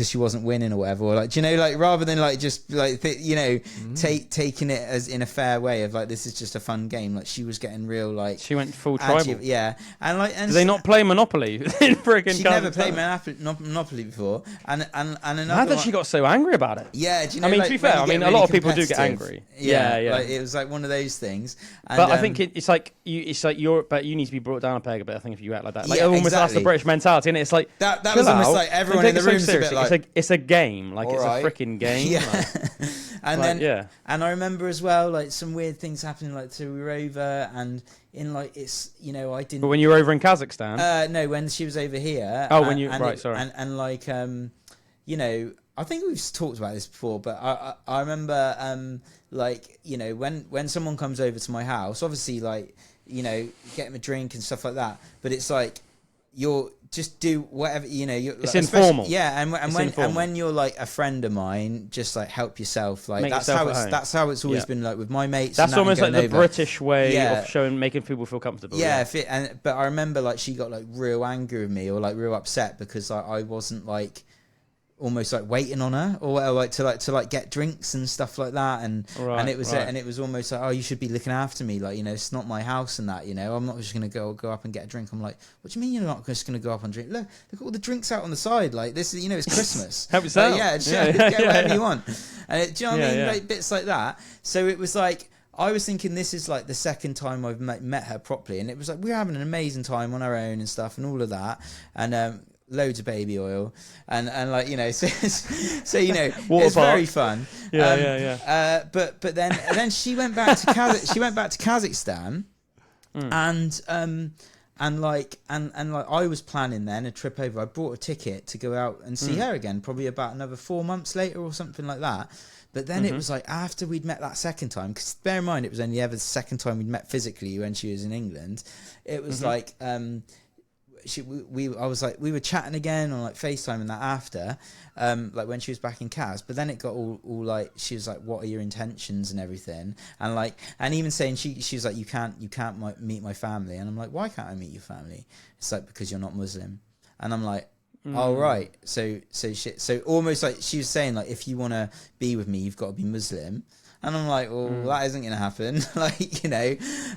she wasn't winning or whatever, or like, like rather than like just like taking it as in a fair way of like this is just a fun game, like she was getting real like she went full tribal. And do they not play Monopoly in freaking she never played Monopoly before, and how did she got so angry about it? Yeah, do you know, I mean, like, to be fair, mean, a lot of people do get angry. Yeah. Like, it was like one of those things. And, but I think it's like but you need to be brought down a peg a bit. I think if you act like that, like Yeah, almost that's exactly. the British mentality, and it's like that chill was almost out, like everyone don't in the take it room's so a bit seriously. like, it's a game, like it's right. a freaking game. Yeah. And like, then and I remember as well, like some weird things happening. Like, so we were over and in like it's I didn't. But when you were over in Kazakhstan, no, when she was over here. Oh, when you sorry. And like I think we've talked about this before, but I remember like when someone comes over to my house, obviously like get them a drink and stuff like that, but it's like you're just do whatever it's like, informal. And when you're like a friend of mine, just like help yourself, like Make that's yourself how it's always been like with my mates. That's and almost like the over. British way of making people feel comfortable. But I remember like she got like real angry with me or like real upset because I wasn't like almost like waiting on her or like to get drinks and stuff like that, and it was almost like, oh, you should be looking after me, like it's not my house and that, I'm not just gonna go up and get a drink. I'm like, what do you mean you're not just gonna go up and drink? Look at all the drinks out on the side, like this is it's Christmas. Help yourself. Get whatever you want. And do you know what I mean? Like bits like that. So it was like I was thinking this is like the second time I've met her properly, and it was like we were having an amazing time on our own and stuff and all of that, and loads of baby oil and like so it's very fun. But then she went back to Kazakhstan and I was planning then a trip over. I bought a ticket to go out and see her again, probably about another 4 months later or something like that. But then it was like after we'd met that second time, because bear in mind it was only ever the second time we'd met physically when she was in England. It was like we were chatting again on like FaceTime and that after, like when she was back in Kaz, but then it got all like she was like, what are your intentions and everything, and like and even saying she was like, you can't meet my family, and I'm like, why can't I meet your family? It's like, because you're not Muslim, and I'm like, oh right, so almost like she was saying like, if you want to be with me, you've got to be Muslim. And I'm like, well, that isn't going to happen, like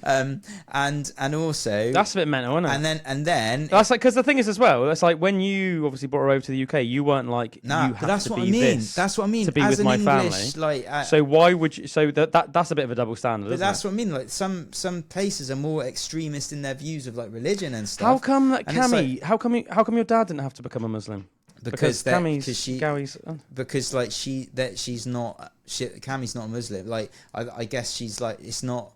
and also that's a bit mental, isn't it? And then that's like, because the thing is as well, it's like when you obviously brought her over to the UK, you weren't like, you have that's to what be I mean. this That's what I mean. to be As with an my English, family. like, so why would you? So that's a bit of a double standard. But isn't that's it? what I mean. Like some places are more extremist in their views of like religion and stuff. How come that Cammy? Like, how come your dad didn't have to become a Muslim? Because Cammy's Cammy's not a Muslim. Like I guess she's like, it's not.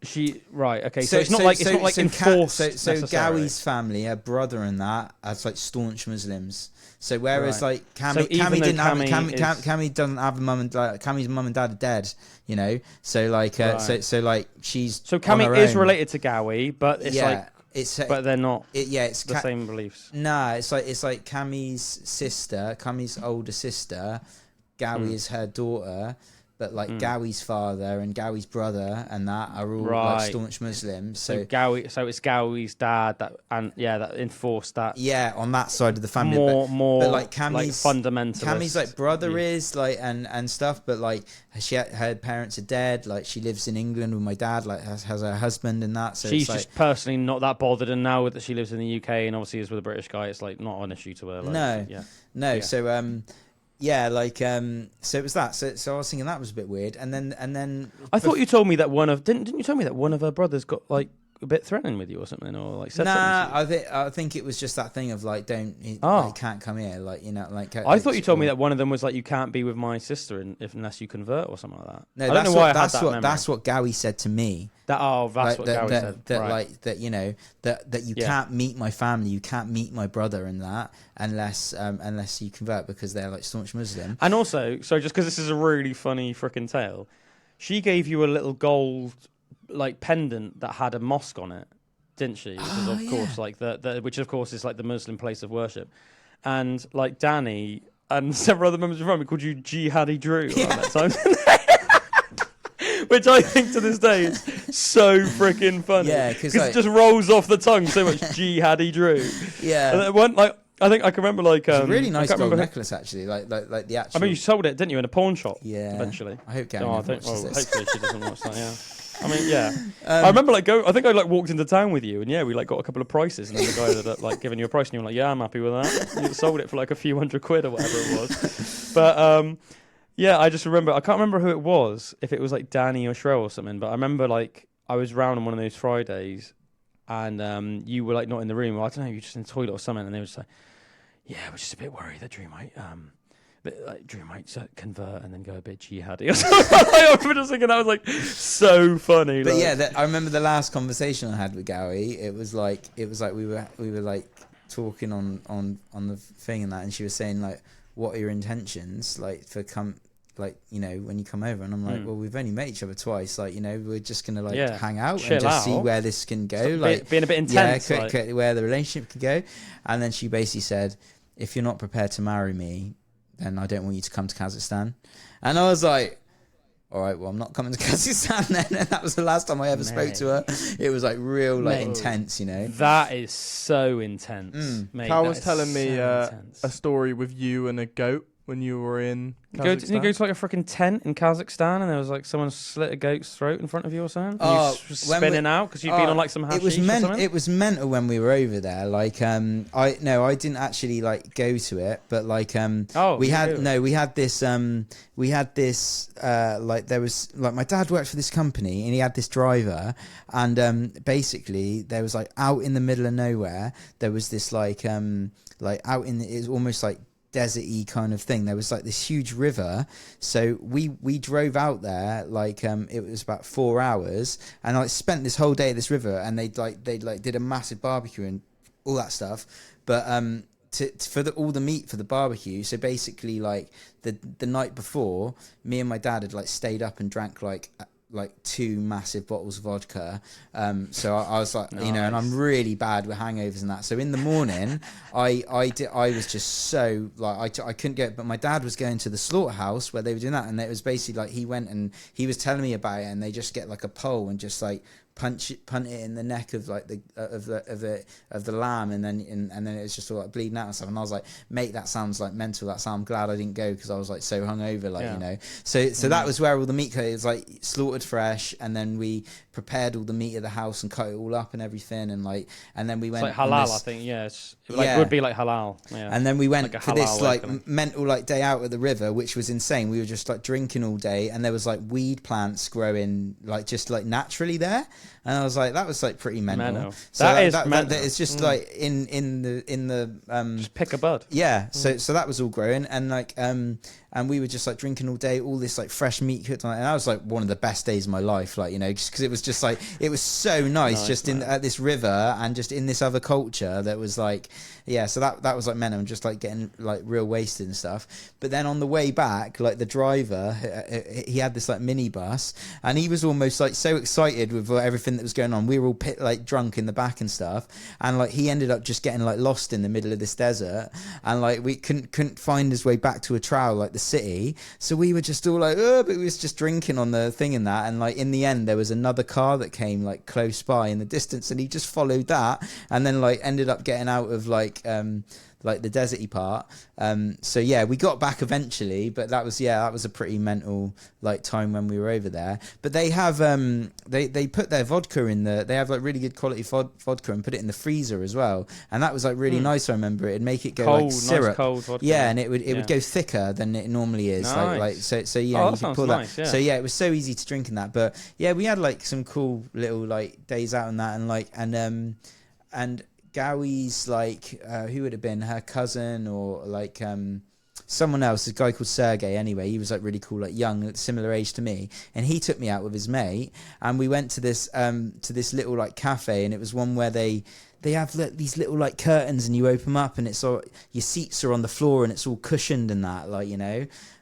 She right, okay. So it's not like enforced. So Gowie's family, her brother and that, are like staunch Muslims. So whereas like Cammy doesn't have a mum and dad. Cammy's mum and dad are dead. So like so like she's. So Cammy is related to Gowie, but it's like. But they're not. It's the same beliefs. Nah, it's like Cammy's sister, Cammy's older sister. Gowie is her daughter, but like Gowie's father and Gowie's brother and that are all like staunch Muslims. So it's Gowie's dad that enforced that. Yeah, on that side of the family. More but like Cammy's like fundamentalist. Cammy's like brother is like and stuff, but like her parents are dead. Like she lives in England with my dad. Like has her husband and that. So she's it's just personally not that bothered. And now that she lives in the UK and obviously is with a British guy, it's like not an issue to her. Like, no. So so it was that. So I was thinking that was a bit weird, and then I thought you told me that didn't you tell me that one of her brothers got like a bit threatening with you or something, or like said something to you? I think it was just that thing of like, he can't come here, like like. I thought you told me that one of them was like, you can't be with my sister unless you convert or something like that. No, I don't know why that's what Gowie said to me. That's what Gowie said. That right. like that that you can't meet my family, you can't meet my brother and that unless you convert because they're like staunch Muslim. And also, so just because this is a really funny freaking tale, she gave you a little gold like pendant that had a mosque on it, didn't she? Which is of course like which of course is like the Muslim place of worship, and like Danny and several other members of the family called you Jihadi Drew around that time. Which I think to this day is so freaking funny. Yeah, because it just rolls off the tongue so much. Jihadi Drew. Yeah. And one like I think I can remember like it's a really nice gold necklace actually, like the actual. I mean, you sold it, didn't you, in a pawn shop? Yeah. Eventually. I hope Gary watches this. Hopefully she doesn't watch that. Yeah. I mean, yeah. I remember I think I like walked into town with you, and we like got a couple of prices, and then the guy had like given you a price, and you were like, yeah, I'm happy with that. You sold it for like a few £100 or whatever it was. But Yeah, I just remember. I can't remember who it was. If it was like Danny or Shrell or something. But I remember like I was round on one of those Fridays, and you were like not in the room. Well, I don't know. You were just in the toilet or something, and they were just like, "Yeah, we're just a bit worried that Drew might convert and then go a bit jihadi." I remember just thinking that was like so funny. But like. yeah, I remember the last conversation I had with Gowie. It was like we were like talking on the thing and that, and she was saying like, "What are your intentions like for when you come over?" And I'm like, "Well, we've only met each other twice. Like, we're just gonna like hang out and just see where this can go. Being a bit intense, where the relationship can go." And then she basically said, "If you're not prepared to marry me, then I don't want you to come to Kazakhstan." And I was like, all right, well, I'm not coming to Kazakhstan then. And that was the last time I ever spoke to her. It was like real, intense, That is so intense. Mate, Cal was telling me a story with you and a goat when you were in Kazakhstan. Didn't you go to like a freaking tent in Kazakhstan and there was like someone slit a goat's throat in front of you or something? Oh, you spinning out because you'd been on like some hashish or something? It was mental when we were over there. Like, I didn't actually like go to it, but like, we had this, like there was like my dad worked for this company and he had this driver, and basically there was like out in the middle of nowhere there was this like out in it was almost like desert-y kind of thing. There was like this huge river, so we drove out there like it was about 4 hours, and I spent this whole day at this river, and they did a massive barbecue and all that stuff, but all the meat for the barbecue. So basically like the night before, me and my dad had like stayed up and drank like 2 massive bottles of vodka. So I was like, nice. And I'm really bad with hangovers and that. So in the morning, I was just so like, I couldn't go, but my dad was going to the slaughterhouse where they were doing that. And it was basically like, he went and he was telling me about it, and they just get like a pole and just like punt it in the neck of like the lamb, and then it was just all like bleeding out and stuff. And I was like, mate, that sounds like mental. I'm glad I didn't go, because I was like so hungover, So that was where all the meat was like slaughtered fresh, and then we prepared all the meat at the house and cut it all up and everything, and then we went. It's like halal, I think. Yeah, it would be like halal. Yeah. And then we went like for this like mental like day out at the river, which was insane. We were just like drinking all day, and there was like weed plants growing like just like naturally there. And I was like, that was like pretty mental. So that is mental. It's just like in the just pick a bud. Yeah. So that was all growing, and like and we were just like drinking all day, all this like fresh meat cooked on it, and that was like one of the best days of my life, like just because it was just like it was so nice just at this river and just in this other culture that was like so that was like mental, and just like getting like real wasted and stuff. But then on the way back, like the driver, he had this like minibus, and he was almost like so excited with everything that was going on. We were all like drunk in the back and stuff, and like he ended up just getting like lost in the middle of this desert, and like we couldn't find his way back to a trail like the city. So we were just all like, but we was just drinking on the thing and that, and like in the end there was another car that came like close by in the distance, and he just followed that, and then like ended up getting out of like the deserty part. So yeah, we got back eventually, but that was a pretty mental like time when we were over there. But they have they put their vodka in they have like really good quality vodka and put it in the freezer as well, and that was like really nice. I remember it'd make it go cold, like syrup, nice cold vodka. Yeah, and it would go thicker than it normally is. Nice. So yeah, that sounds nice. Yeah. So yeah, it was so easy to drink in that. But yeah, we had like some cool little like days out in that, and like and Gowie's like who would have been her cousin or like someone else, a guy called Sergey. Anyway, he was like really cool, like young, similar age to me, and he took me out with his mate, and we went to this little like cafe, and it was one where they have these little like curtains, and you open them up, and it's all your seats are on the floor, and it's all cushioned and that, like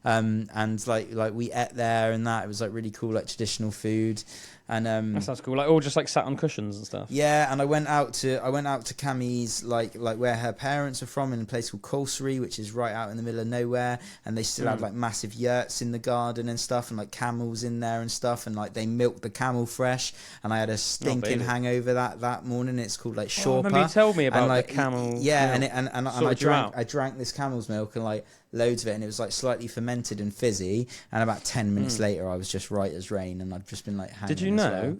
and like we ate there and that. It was like really cool, like traditional food. And that sounds cool. Like all just like sat on cushions and stuff. Yeah, and I went out to Cammie's like where her parents are from, in a place called Colsery, which is right out in the middle of nowhere, and they still have like massive yurts in the garden and stuff, and like camels in there and stuff, and like they milk the camel fresh, and I had a stinking hangover that morning. It's called like Shorpa. I remember you told me about and, like, the camel. Yeah, milk. and I drank this camel's milk and like loads of it, and it was like slightly fermented and fizzy, and about 10 minutes later I was just right as rain, and I've just been like hanging. Did you know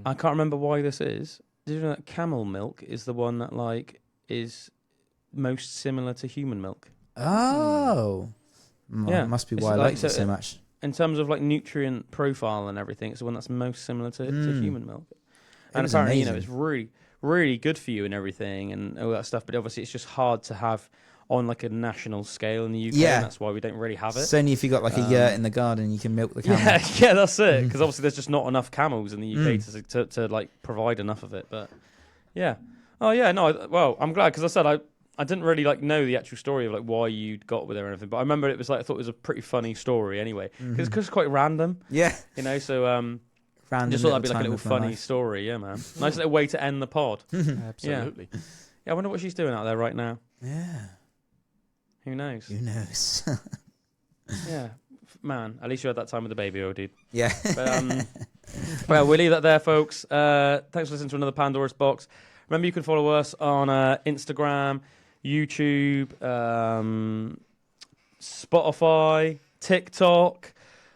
I can't remember why this is, did you know that camel milk is the one that like is most similar to human milk? Oh It must be why I like it so much. In terms of like nutrient profile and everything, it's the one that's most similar to human milk. And apparently, you know, it's really, really good for you and everything and all that stuff. But obviously, it's just hard to have on like a national scale in the UK. Yeah. And that's why we don't really have it. It's only if you got like a yurt in the garden, you can milk the camel. Yeah, that's it. Because obviously, there's just not enough camels in the UK to like provide enough of it. But yeah. Oh yeah, no. Well, I'm glad because I said I didn't really like know the actual story of like why you got with her or anything, but I remember it was like I thought it was a pretty funny story anyway because it's quite random. Yeah, you know. So random. Just thought that'd be like a little funny story. Yeah, man. Nice little way to end the pod. Absolutely. Yeah, I wonder what she's doing out there right now. Yeah. Who knows? Who knows? Yeah, man. At least you had that time with the baby, oh dude. Yeah. But, well, we'll leave that there, folks. Thanks for listening to another Pandora's Box. Remember, you can follow us on Instagram, YouTube, Spotify, TikTok.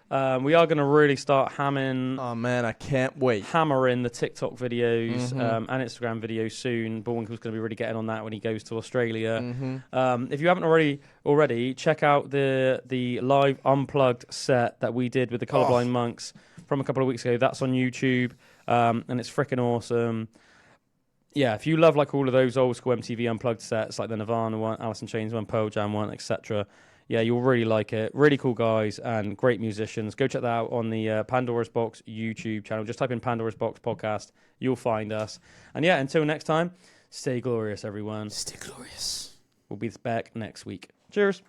We are going to really start hammering. Oh man, I can't wait. Hammering the TikTok videos and Instagram videos soon. Bullwinkle's going to be really getting on that when he goes to Australia. If you haven't already, check out the live unplugged set that we did with the Colourblind Monks from a couple of weeks ago. That's on YouTube, and it's freaking awesome. Yeah, if you love like all of those old school MTV unplugged sets, like the Nirvana one, Alice in Chains one, Pearl Jam one, etc., yeah, you'll really like it. Really cool guys and great musicians. Go check that out on the Pandora's Box YouTube channel. Just type in Pandora's Box podcast. You'll find us. And yeah, until next time, stay glorious, everyone. Stay glorious. We'll be back next week. Cheers.